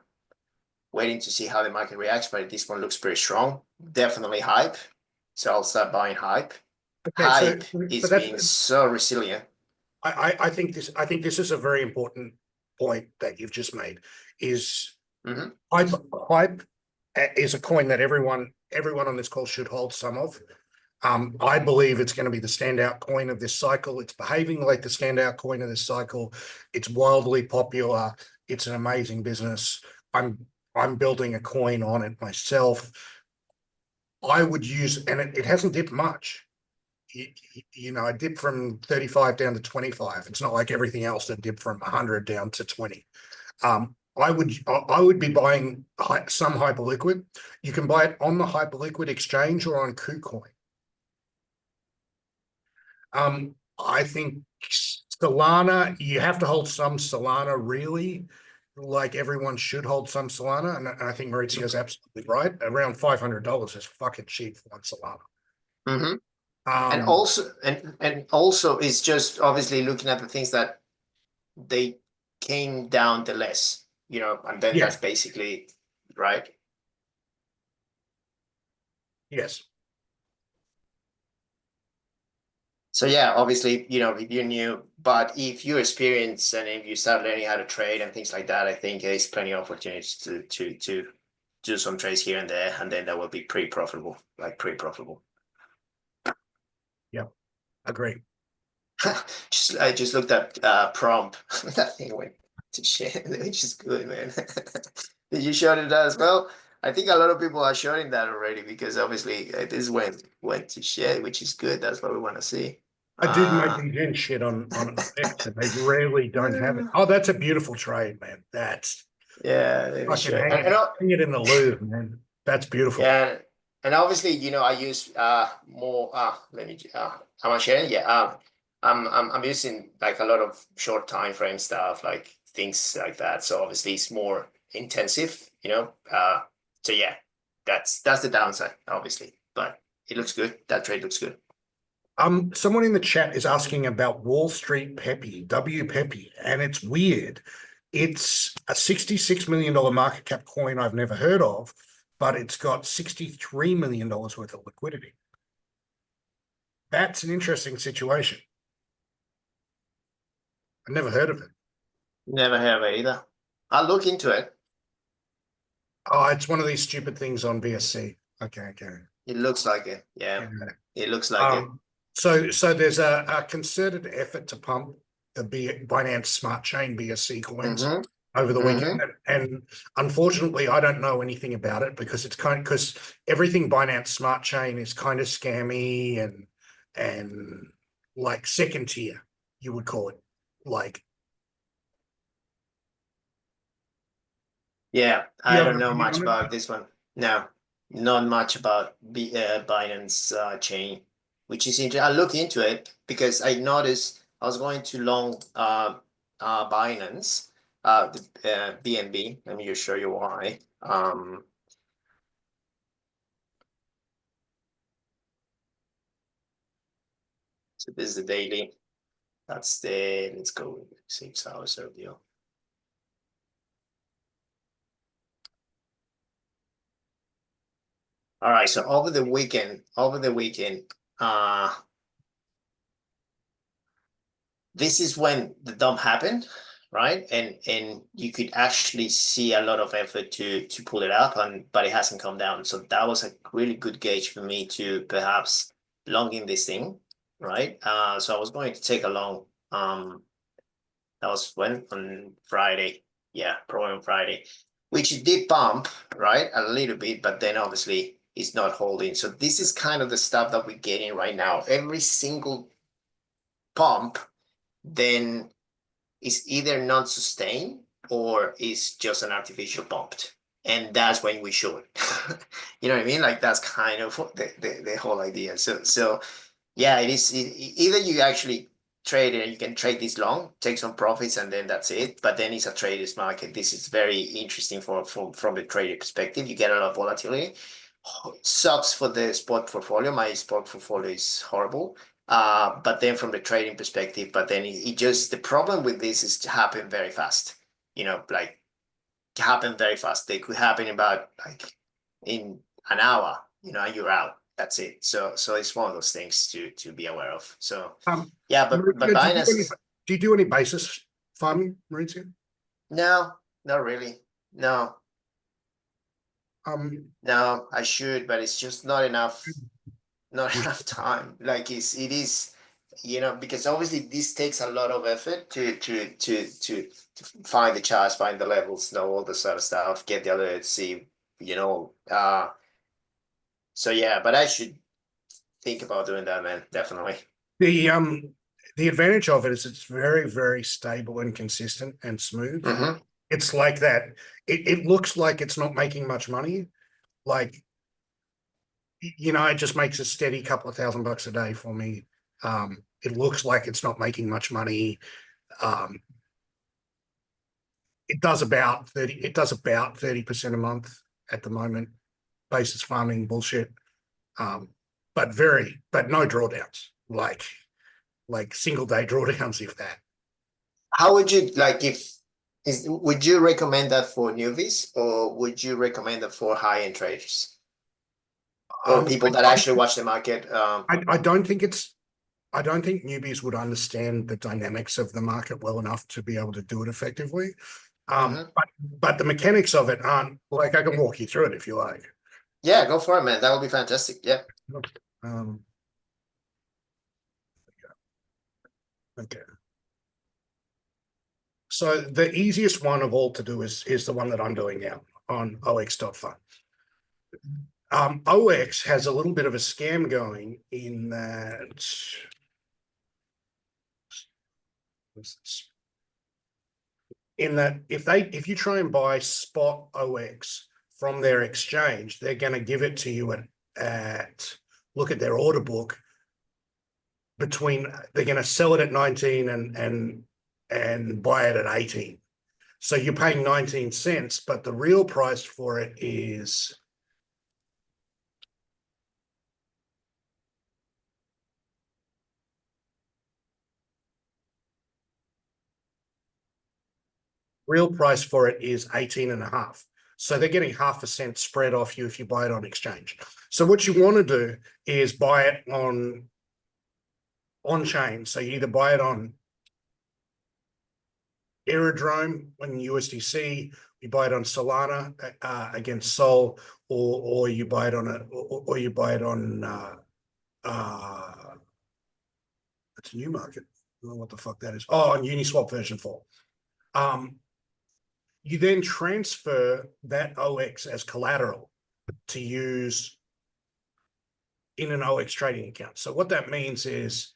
waiting to see how the market reacts, but this one looks pretty strong. Definitely hype. So I'll start buying hype. Okay, Hype so is that's being so resilient. I think this is a very important point that you've just made. Is Mhm. hype is a coin that everyone on this call should hold some of. I believe it's going to be the standout coin of this cycle. It's behaving like the standout coin of this cycle. It's wildly popular. It's an amazing business. I'm building a coin on it myself. I would use, and it hasn't dipped much. You know, I dipped from 35 down to 25. It's not like everything else that dipped from 100 down to 20. I would be buying some Hyperliquid. You can buy it on the Hyperliquid exchange or on KuCoin. I think Solana, you have to hold some Solana, really. Like everyone should hold some Solana, and I think Maurizio's absolutely right. Around $500 is fucking cheap for one Solana. Mhm. And Um, also, and also, it's just obviously looking at the things that they came down the less, you know, and then yeah, that's basically right. yes. So yeah, obviously, you know, if you're new, but if you're experienced and if you start learning how to trade and things like that, I think there's plenty of opportunities to do some trades here and there, and then that will be pretty profitable, like pretty profitable. Yeah, agree. I just looked at prompt. That thing went to shit, which is good, man. Did you short it as well? I think a lot of people are shorting that already because obviously this went to shit, which is good. That's what we want to see. A dude making gen shit on X, and they really don't have it. Oh, that's a beautiful trade, man. That's Yeah, they fucking should. hang it in the Louvre, man. That's beautiful. Yeah, and obviously, you know, I use more let me am I sharing? Yeah. I'm using like a lot of short time frame stuff, like things like that. So obviously it's more intensive, you know. So yeah, that's the downside, obviously. But it looks good. That trade looks good. Someone in the chat is asking about Wall Street Peppy, W Peppy, and it's weird. It's a $66 million market cap coin I've never heard of, but it's got $63 million worth of liquidity. That's an interesting situation. I've never heard of it. Never have it either. I'll look into it. Oh, it's one of these stupid things on BSC. Okay. It looks like it. Yeah, Yeah. it looks like it. So there's a concerted effort to pump the Binance Smart Chain BSC coins Mm-hmm. over the Mm-hmm. weekend, and unfortunately, I don't know anything about it because because everything Binance Smart Chain is kind of scammy and like second tier, you would call it. Like, Yeah, you I have don't an know opinion much on it? about this one. No, not much about Binance chain, which is interesting. I look into it because I noticed I was going to long Binance, the BNB. Let me just show you why. So this is the daily. That's the, let's go 6 hours of deal. All right, so over the weekend, this is when the dump happened, right? And you could actually see a lot of effort to pull it up, but it hasn't come down. So that was a really good gauge for me to perhaps long in this thing, right? So I was going to take a long. That was when on Friday, yeah, probably on Friday, which it did bump, right, a little bit, but then obviously it's not holding. So this is kind of the stuff that we're getting right now. Every single pump then is either not sustained or is just an artificial pumped. And that's when we short. You know what I mean? Like that's kind of the whole idea. So yeah, it is either you actually trade it and you can trade this long, take some profits, and then that's it. But then it's a trader's market. This is very interesting from the trader perspective. You get a lot of volatility. Sucks for the spot portfolio. My spot portfolio is horrible. But then from the trading perspective, but then it just, the problem with this is to happen very fast. You know, like happen very fast. They could happen about like in an hour, you know, and you're out. That's it. So it's one of those things to be aware of. So yeah, but Maurizio, Binance, do you do any basis farming, Maurizio? no, not really. No, Um, no, I should, but it's just not enough time. Like it is, you know, because obviously this takes a lot of effort to find the charts, find the levels, know all the sort of stuff, get the alerts, see, you know. So yeah, but I should think about doing that, man. Definitely. the advantage of it is it's very, very stable and consistent and smooth. Mm-hmm. It's like that. It looks like it's not making much money. Like, you know, it just makes a steady couple of $1,000 a day for me. It looks like it's not making much money. It does about 30% a month at the moment. Basis farming bullshit. But no drawdowns. Like single day drawdowns, if that. How would you like would you recommend that for newbies or would you recommend it for high-end traders or people that actually watch the market? I don't think newbies would understand the dynamics of the market well enough to be able to do it effectively. But the mechanics of it aren't, like, I can walk you through it if you like. Yeah, go for it, man. That would be fantastic. Yeah. Okay. So the easiest one of all to do is the one that I'm doing now on ox.fun. OX has a little bit of a scam going in that if you try and buy spot OX from their exchange, they're going to give it to you at look at their order book they're going to sell it at 19 and buy it at 18. So you're paying 19 cents, but the real price for it is real price for it is 18 and a half. So they're getting 0.5 cent spread off you if you buy it on exchange. So what you want to do is buy it on chain. So you either buy it on Aerodrome on USDC, you buy it on Solana against Sol, or you buy it on it's a new market. I don't know what the fuck that is. Oh, on Uniswap version 4. You then transfer that OX as collateral to use in an OX trading account. So what that means is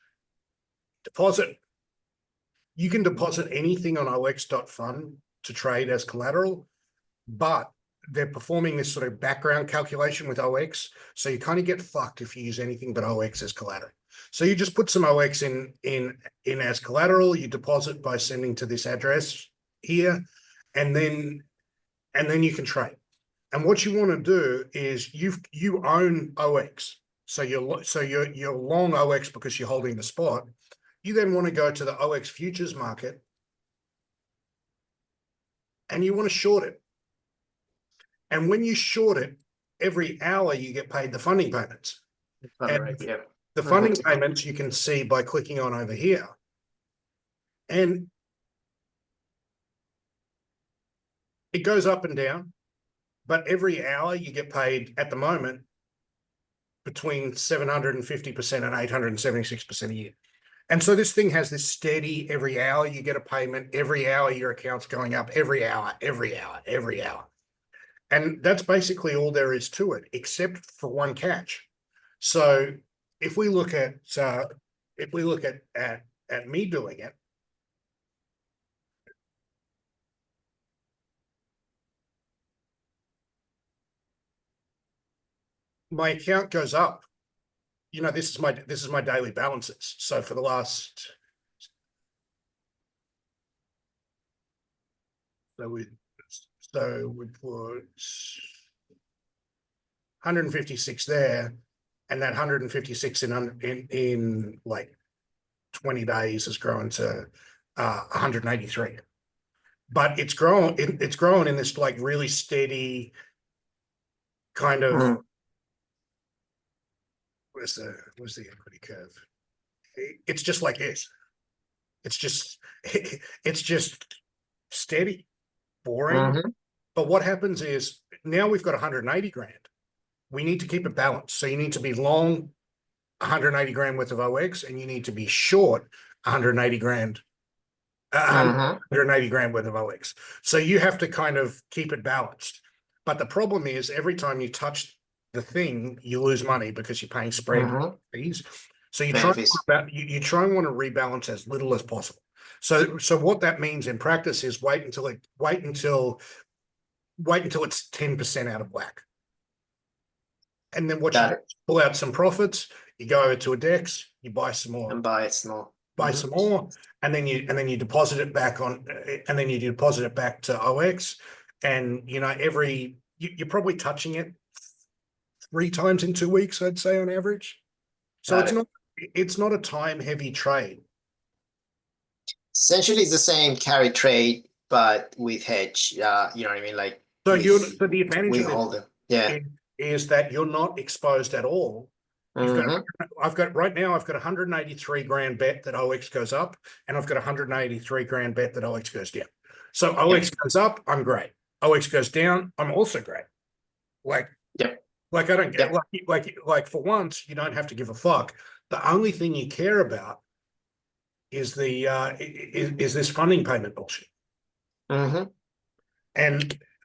you can deposit anything on ox.fun to trade as collateral, but they're performing this sort of background calculation with OX. So you kind of get fucked if you use anything but OX as collateral. So you just put some OX in as collateral, you deposit by sending to this address here, and then you can trade. And what you want to do is you own OX. So you're long OX because you're holding the spot. You then want to go to the OX futures market and you want to short it. And when you short it, every hour you get paid the funding payments. The funding payments you can see by clicking on over here. And it goes up and down, but every hour you get paid at the moment between 750% and 876% a year. And so this thing has this steady, every hour you get a payment, every hour your account's going up, every hour, every hour, every hour. And that's basically all there is to it, except for one catch. So if we look at at me doing it, my account goes up. You know, this is my daily balances. So for the last, so we put 156 there, and that 156 in like 20 days has grown to 183. But it's grown in this like really steady kind of where's the equity curve? It's just like this. It's just steady, boring. But what happens is now we've got 180 grand. We need to keep it balanced. So you need to be long 180 grand worth of OX, and you need to be short 180 grand. 180 grand worth of OX. So you have to kind of keep it balanced. But the problem is every time you touch the thing, you lose money because you're paying spread fees. So you try and want to rebalance as little as possible. So what that means in practice is wait until it's 10% out of whack. And then what you do, pull out some profits, you go over to a DEX, you buy some more. And buy some more. And then you deposit it back on, and then you deposit it back to OX. And you know, you're probably touching it 3 times in 2 weeks, I'd say, on average. So it's not a time heavy trade. Essentially, it's the same carry trade, but with hedge. You know what I mean? Like so the advantage of it is that you're not exposed at all. I've got right now, I've got 183 grand bet that OX goes up, and I've got 183 grand bet that OX goes down. So OX goes up, I'm great. OX goes down, I'm also great. Like I don't get like for once, you don't have to give a fuck. The only thing you care about is the is this funding payment bullshit. And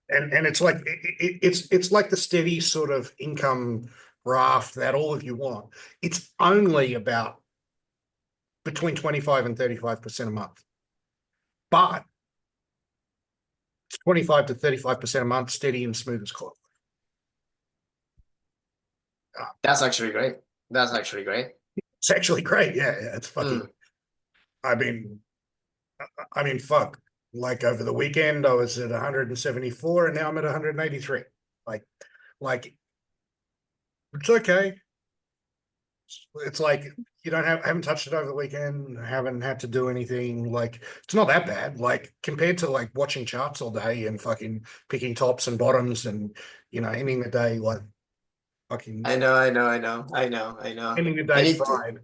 it's like it's like the steady sort of income graph that all of you want. It's only about between 25 and 35% a month, but it's 25 to 35% a month, steady and smooth as clockwork. That's actually great. It's actually great. Yeah, it's fucking. I mean, fuck. Like over the weekend, I was at 174, and now I'm at 183. Like, it's okay. It's like you haven't touched it over the weekend, haven't had to do anything. Like, it's not that bad. Like compared to like watching charts all day and fucking picking tops and bottoms and ending the day like fucking. I know. Ending the day fried.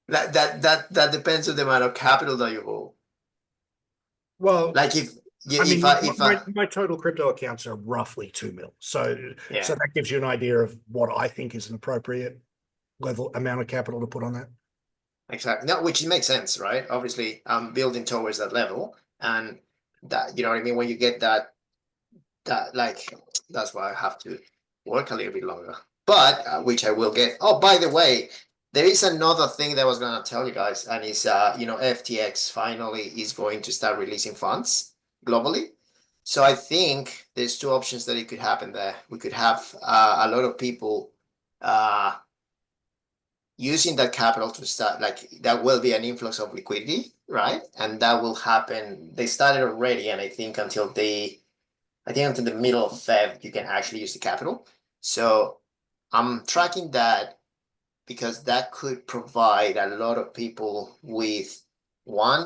That depends on the amount of capital that you hold. Well, like my total crypto accounts are roughly 2 mil. So that gives you an idea of what I think is an appropriate amount of capital to put on that. Exactly. No, which makes sense, right? Obviously, I'm building towards that level, and that, you know what I mean? When you get that like, that's why I have to work a little bit longer, but which I will get. Oh, by the way, there is another thing that I was going to tell you guys, and it's, FTX finally is going to start releasing funds globally. So I think there's 2 options that it could happen there. We could have a lot of people using that capital to start, like, that will be an influx of liquidity, right? And that will happen. They started already, and I think until the middle of Feb, you can actually use the capital. So I'm tracking that, because that could provide a lot of people with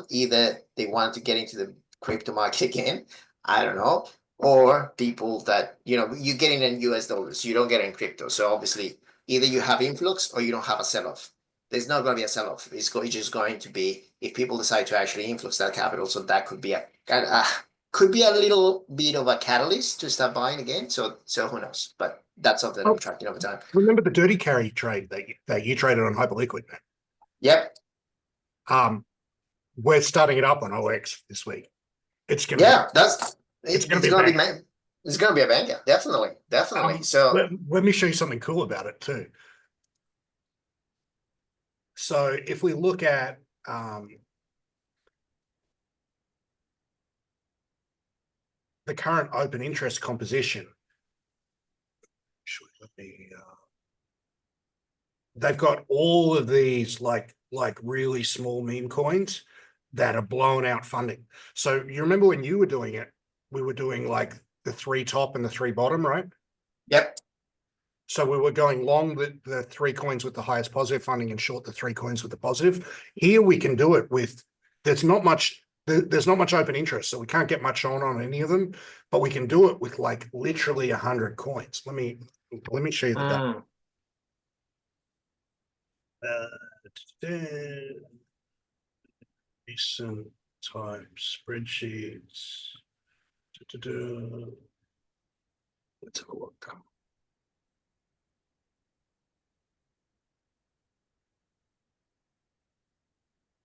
either they want to get into the crypto market again, I don't know, or people that, you get in US dollars, you don't get in crypto. So obviously either you have influx or you don't have a sell-off. There's not going to be a sell-off. It's just going to be if people decide to actually influx that capital. So that could be could be a little bit of a catalyst to start buying again. So who knows? But that's something I'm tracking over time. Remember the dirty carry trade that you traded on Hyperliquid? Yep. We're starting it up on OX this week. It's gonna It's gonna be gonna be bang. it's gonna be a banger. Definitely. So let me show you something cool about it too. So if we look at the current open interest composition, they've got all of these like really small meme coins that are blown out funding. So you remember when you were doing it, we were doing like the 3 top and the 3 bottom, right? yep. So we were going long the 3 coins with the highest positive funding and short the 3 coins with the positive. Here we can do it with, there's not much open interest, so we can't get much on any of them, but we can do it with like literally 100 coins. Let me show you the data. Recent time spreadsheets. Let's have a look.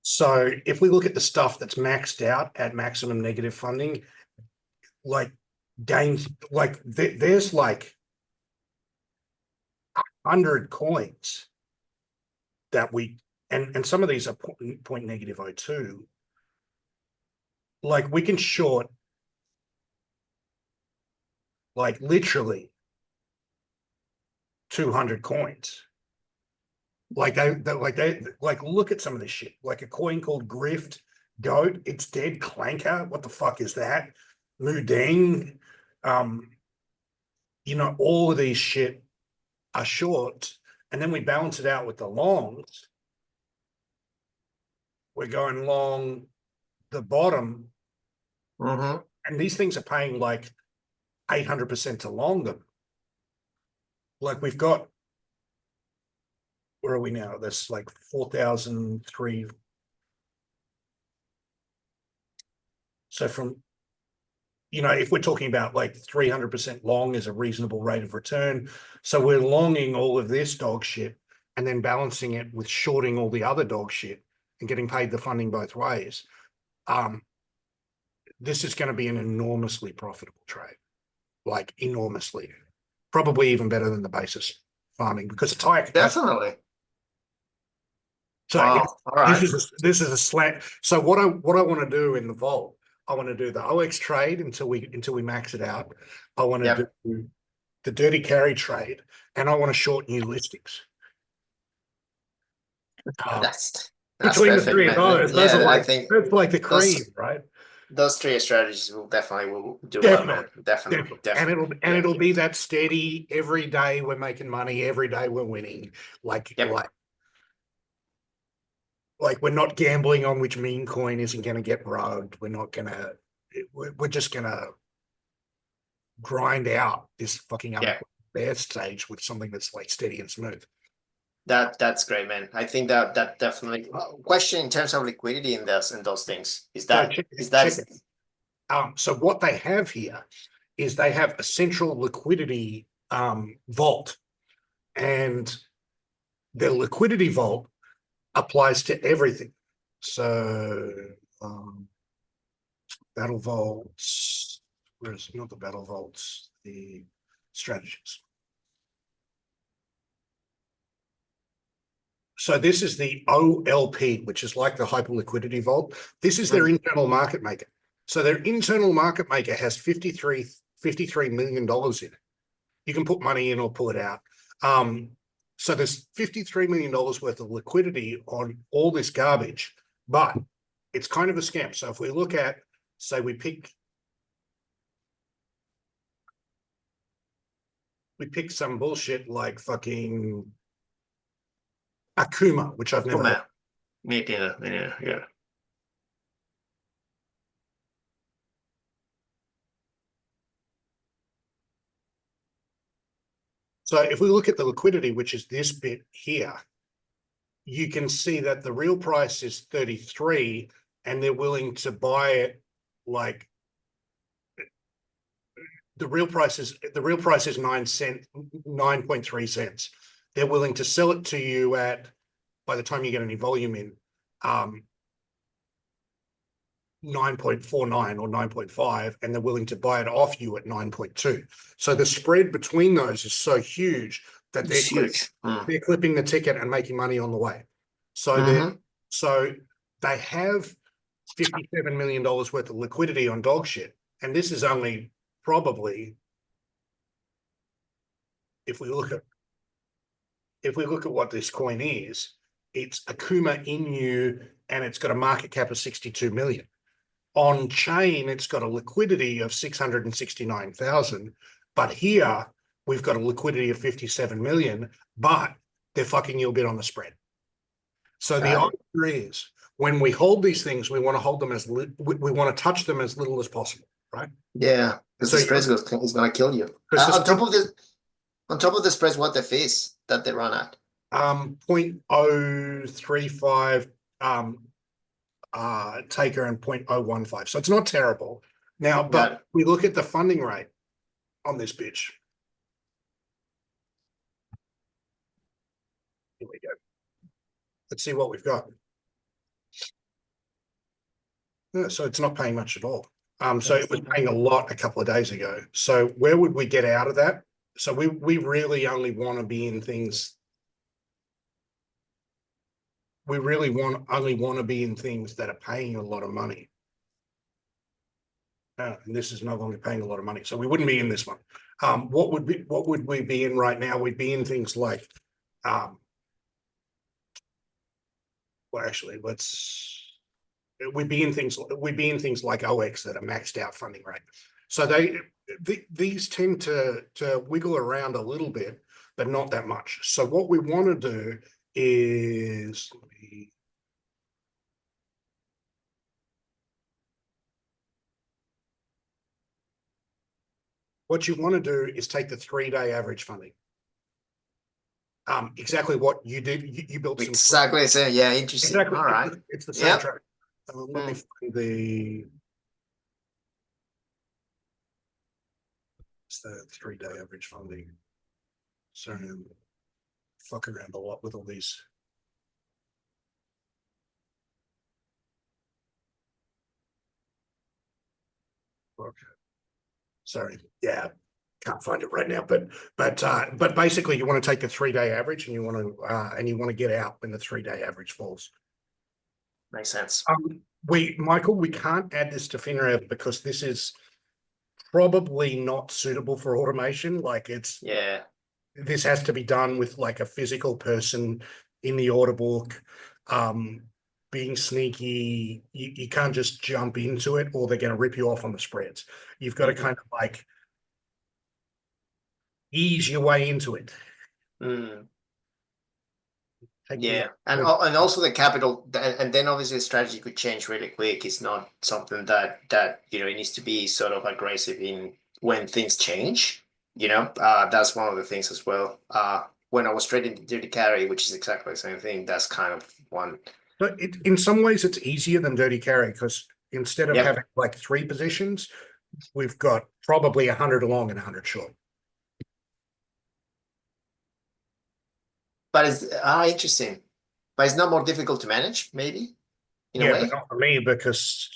So if we look at the stuff that's maxed out at maximum negative funding, like gains, like there's like 100 coins that we, and some of these are point negative 02. Like we can short like literally 200 coins. Like they look at some of this shit. Like a coin called Grift Goat, it's dead. Clanker, what the fuck is that? Muding, you know, all of these shit are short, and then we balance it out with the longs. We're going long the bottom, Mm-hmm. and these things are paying like 800% to long them. Like we've got, where are we now? That's like 4,003. So from, you know, if we're talking about like 300% long is a reasonable rate of return. So we're longing all of this dog shit and then balancing it with shorting all the other dog shit and getting paid the funding both ways. This is going to be an enormously profitable trade, like enormously, probably even better than the basis farming because it's higher capacity. Definitely. So Wow. All right. this is a slant. So what I want to do in the vault, I want to do the OX trade until we max it out. I want to do the dirty carry trade, and I want to short new listings. That's Between perfect, the 3 of those, those are like, that's like the cream, right? Those 3 strategies will do well, man. Definitely. And it'll be that steady. Every day we're making money. Every day we're winning. Like we're not gambling on which meme coin isn't going to get rugged. We're not going to. We're just going to grind out this fucking bear stage with something that's like steady and smooth. That's great, man. I think that definitely. Question in terms of liquidity in those things is that so what they have here is they have a central liquidity vault, and their liquidity vault applies to everything. So battle vaults, where's not the battle vaults, the strategies. So this is the OLP, which is like the hyper liquidity vault. This is their internal market maker. So their internal market maker has $53 million in it. You can put money in or pull it out. So there's $53 million worth of liquidity on all this garbage, but it's kind of a scam. So if we look at, say we pick some bullshit like fucking Akuma, which I've never heard. Yeah. So if we look at the liquidity, which is this bit here, you can see that the real price is 33 and they're willing to buy it like the real price is 9.3 cents. They're willing to sell it to you at, by the time you get any volume in, 9.49 or 9.5, and they're willing to buy it off you at 9.2. So the spread between those is so huge that It's huge. they're clipping the ticket and making money on the way. So they have $57 million worth of liquidity on dog shit. And this is only probably, if we look at what this coin is, it's Akuma Inu, and it's got a market cap of 62 million. On chain, it's got a liquidity of 669,000, but here we've got a liquidity of 57 million, but they're fucking you a bit on the spread. So the idea is, when we hold these things, we want to hold them we want to touch them as little as possible, right? Yeah, because the spread is going to kill you. On top of the spreads, what the fees that they run at? 0.035 taker and 0.015. So it's not terrible. Now, but we look at the funding rate on this bitch. Here we go. Let's see what we've got. Yeah, so it's not paying much at all. So it was paying a lot a couple of days ago. So where would we get out of that? So we really only want to be in things. We really only want to be in things that are paying a lot of money. And this is no longer paying a lot of money, so we wouldn't be in this one. What would we be in right now? We'd be in things like, well, actually, we'd be in things like OX that are maxed out funding rate. So these tend to wiggle around a little bit, but not that much. So what we want to do is, what you want to do is take the 3-day average funding. Exactly what you did. You built some exactly the same. Yeah, interesting. Exactly. All right. It's the same track. Let me find it's the 3-day average funding. So fuck around a lot with all these. Okay. Sorry. Yeah. Can't find it right now, but basically you want to take the 3-day average and you want to get out when the 3-day average falls. Makes sense. Michael, we can't add this to FinRev because this is probably not suitable for automation. Like this has to be done with like a physical person in the order book, being sneaky. You can't just jump into it or they're going to rip you off on the spreads. You've got to kind of like ease your way into it. Yeah, and also the capital, and then obviously the strategy could change really quick. It's not something that it needs to be sort of aggressive in when things change. That's one of the things as well. When I was trading the dirty carry, which is exactly the same thing, that's kind of one. But in some ways, it's easier than dirty carry because instead of having like 3 positions, we've got probably 100 long and 100 short. But it's interesting. But it's not more difficult to manage, maybe? In a way? But not for me because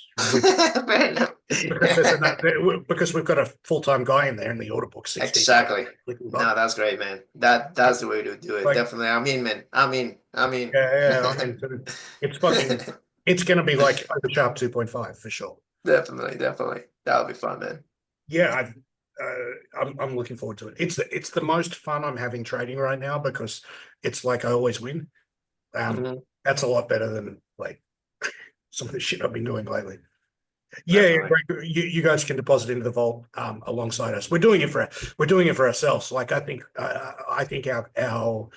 because we've got a full-time guy in there in the order book. Exactly. No, that's great, man. That's the way to do it. Like, definitely. I mean, man. I mean. Yeah. It's going to be like Oversharp 2.5 for sure. Definitely. That'll be fun, man. Yeah, I'm looking forward to it. It's the most fun I'm having trading right now because it's like I always win. That's a lot better than like some of the shit I've been doing lately. Yeah, you guys can deposit into the vault alongside us. We're doing it for ourselves. Like I think our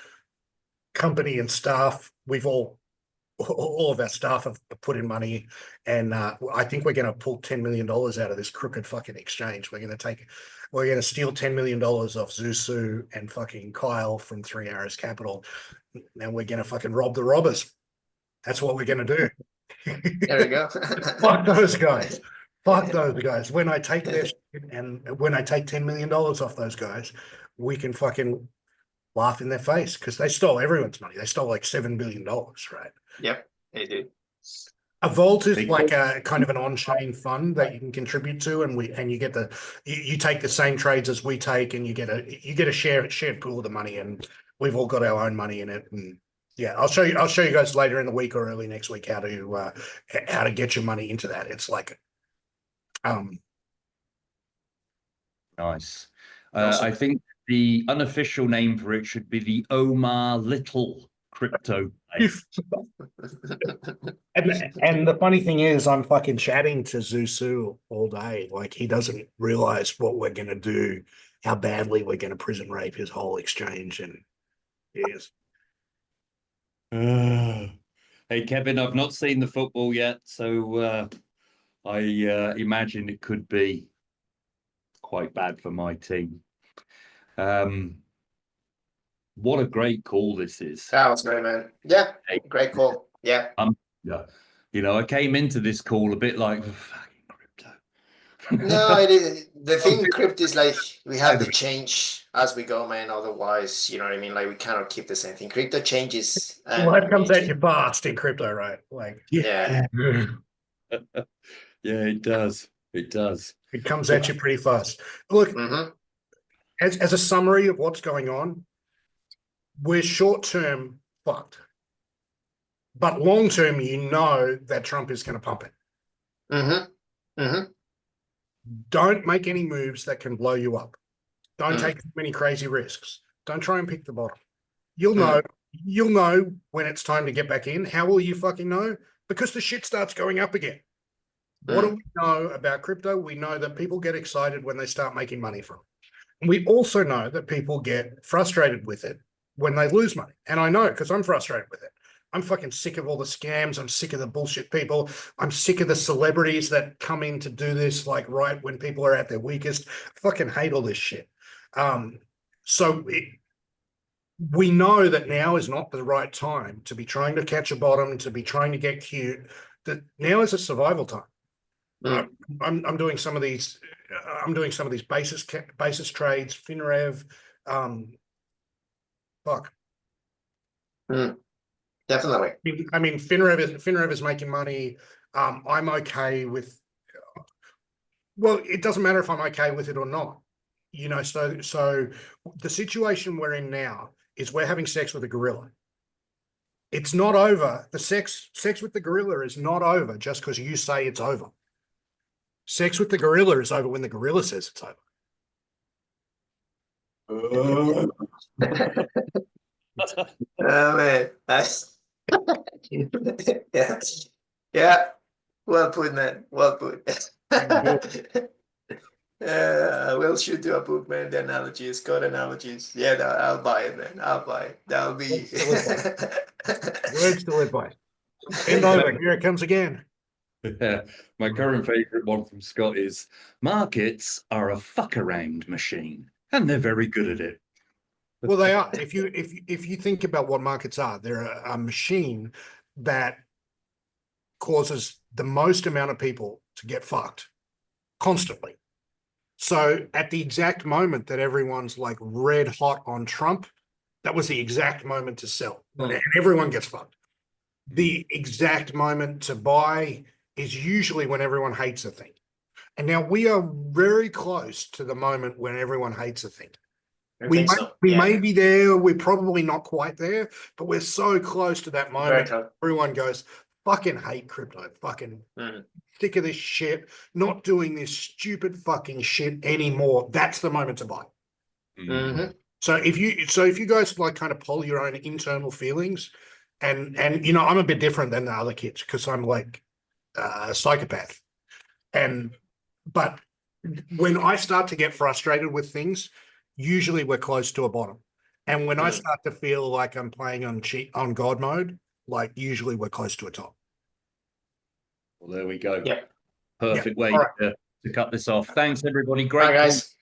company and staff, we've all of our staff have put in money, and I think we're going to pull $10 million out of this crooked fucking exchange. We're going to steal $10 million off Zusu and fucking Kyle from 3 Arrows Capital, and we're going to fucking rob the robbers. That's what we're going to do. There we go. Fuck those guys. Fuck those guys. When I take their shit and when I take $10 million off those guys, we can fucking laugh in their face because they stole everyone's money. They stole like $7 billion, right? Yep, they do. A vault is like a kind of an on-chain fund that you can contribute to, and you get you take the same trades as we take, and you get a shared pool of the money, and we've all got our own money in it. And yeah, I'll show you guys later in the week or early next week how to get your money into that. It's like Nice. Awesome. I think the unofficial name for it should be the Omar Little crypto. And the funny thing is, I'm fucking chatting to Zusu all day. Like, he doesn't realize what we're gonna do, how badly we're gonna prison rape his whole exchange, and yes. Hey, Kevin, I've not seen the football yet, so I imagine it could be quite bad for my team. What a great call this is. That was great, man. Yeah, great call. Yeah. Yeah. You know, I came into this call a bit like fucking crypto. No, it is the thing. Crypto is like we have to change as we go, man. Otherwise, you know what I mean. Like we cannot keep the same thing. Crypto changes. Life comes at you fast in crypto, right? Like, Yeah. Yeah, it does. It does. It comes at you pretty fast. Look, as a summary of what's going on, we're short term fucked, but long term, you know that Trump is going to pump it. Don't make any moves that can blow you up. Don't take many crazy risks. Don't try and pick the bottom. You'll know when it's time to get back in. How will you fucking know? Because the shit starts going up again. What do we know about crypto? We know that people get excited when they start making money from it. We also know that people get frustrated with it when they lose money. And I know because I'm frustrated with it. I'm fucking sick of all the scams. I'm sick of the bullshit people. I'm sick of the celebrities that come in to do this like right when people are at their weakest. I fucking hate all this shit. We know that now is not the right time to be trying to catch a bottom, to be trying to get cute. That now is a survival time. I'm doing some of these. I'm doing some of these basis trades. FinRev. Fuck. Definitely. I mean, FinRev is making money. I'm okay with. Well, it doesn't matter if I'm okay with it or not. You know, so the situation we're in now is we're having sex with a gorilla. It's not over. The sex with the gorilla is not over just because you say it's over. Sex with the gorilla is over when the gorilla says it's over. Oh man, nice. Yeah, yeah. Well put, man. Well put. Will should do a book, man. The analogies, God analogies. Yeah, no, I'll buy it, man. I'll buy it. That'll be words to live by. And over, here it comes again. Yeah, my current favorite one from Scott is markets are a fuck around machine, and they're very good at it. Well, they are. If you think about what markets are, they're a machine that causes the most amount of people to get fucked constantly. So at the exact moment that everyone's like red hot on Trump, that was the exact moment to sell, and everyone gets fucked. The exact moment to buy is usually when everyone hates a thing. And now we are very close to the moment when everyone hates a thing. We may be there. We're probably not quite there, but we're so close to that moment. Everyone goes, fucking hate crypto. Fucking sick of this shit. Not doing this stupid fucking shit anymore. That's the moment to buy. So if you guys like kind of poll your own internal feelings, and you know, I'm a bit different than the other kids because I'm like a psychopath. But when I start to get frustrated with things, usually we're close to a bottom. And when I start to feel like I'm playing on God mode, like usually we're close to a top. Well, there we go. Yeah. Perfect way to cut this off. Thanks, everybody. Great. Bye, guys.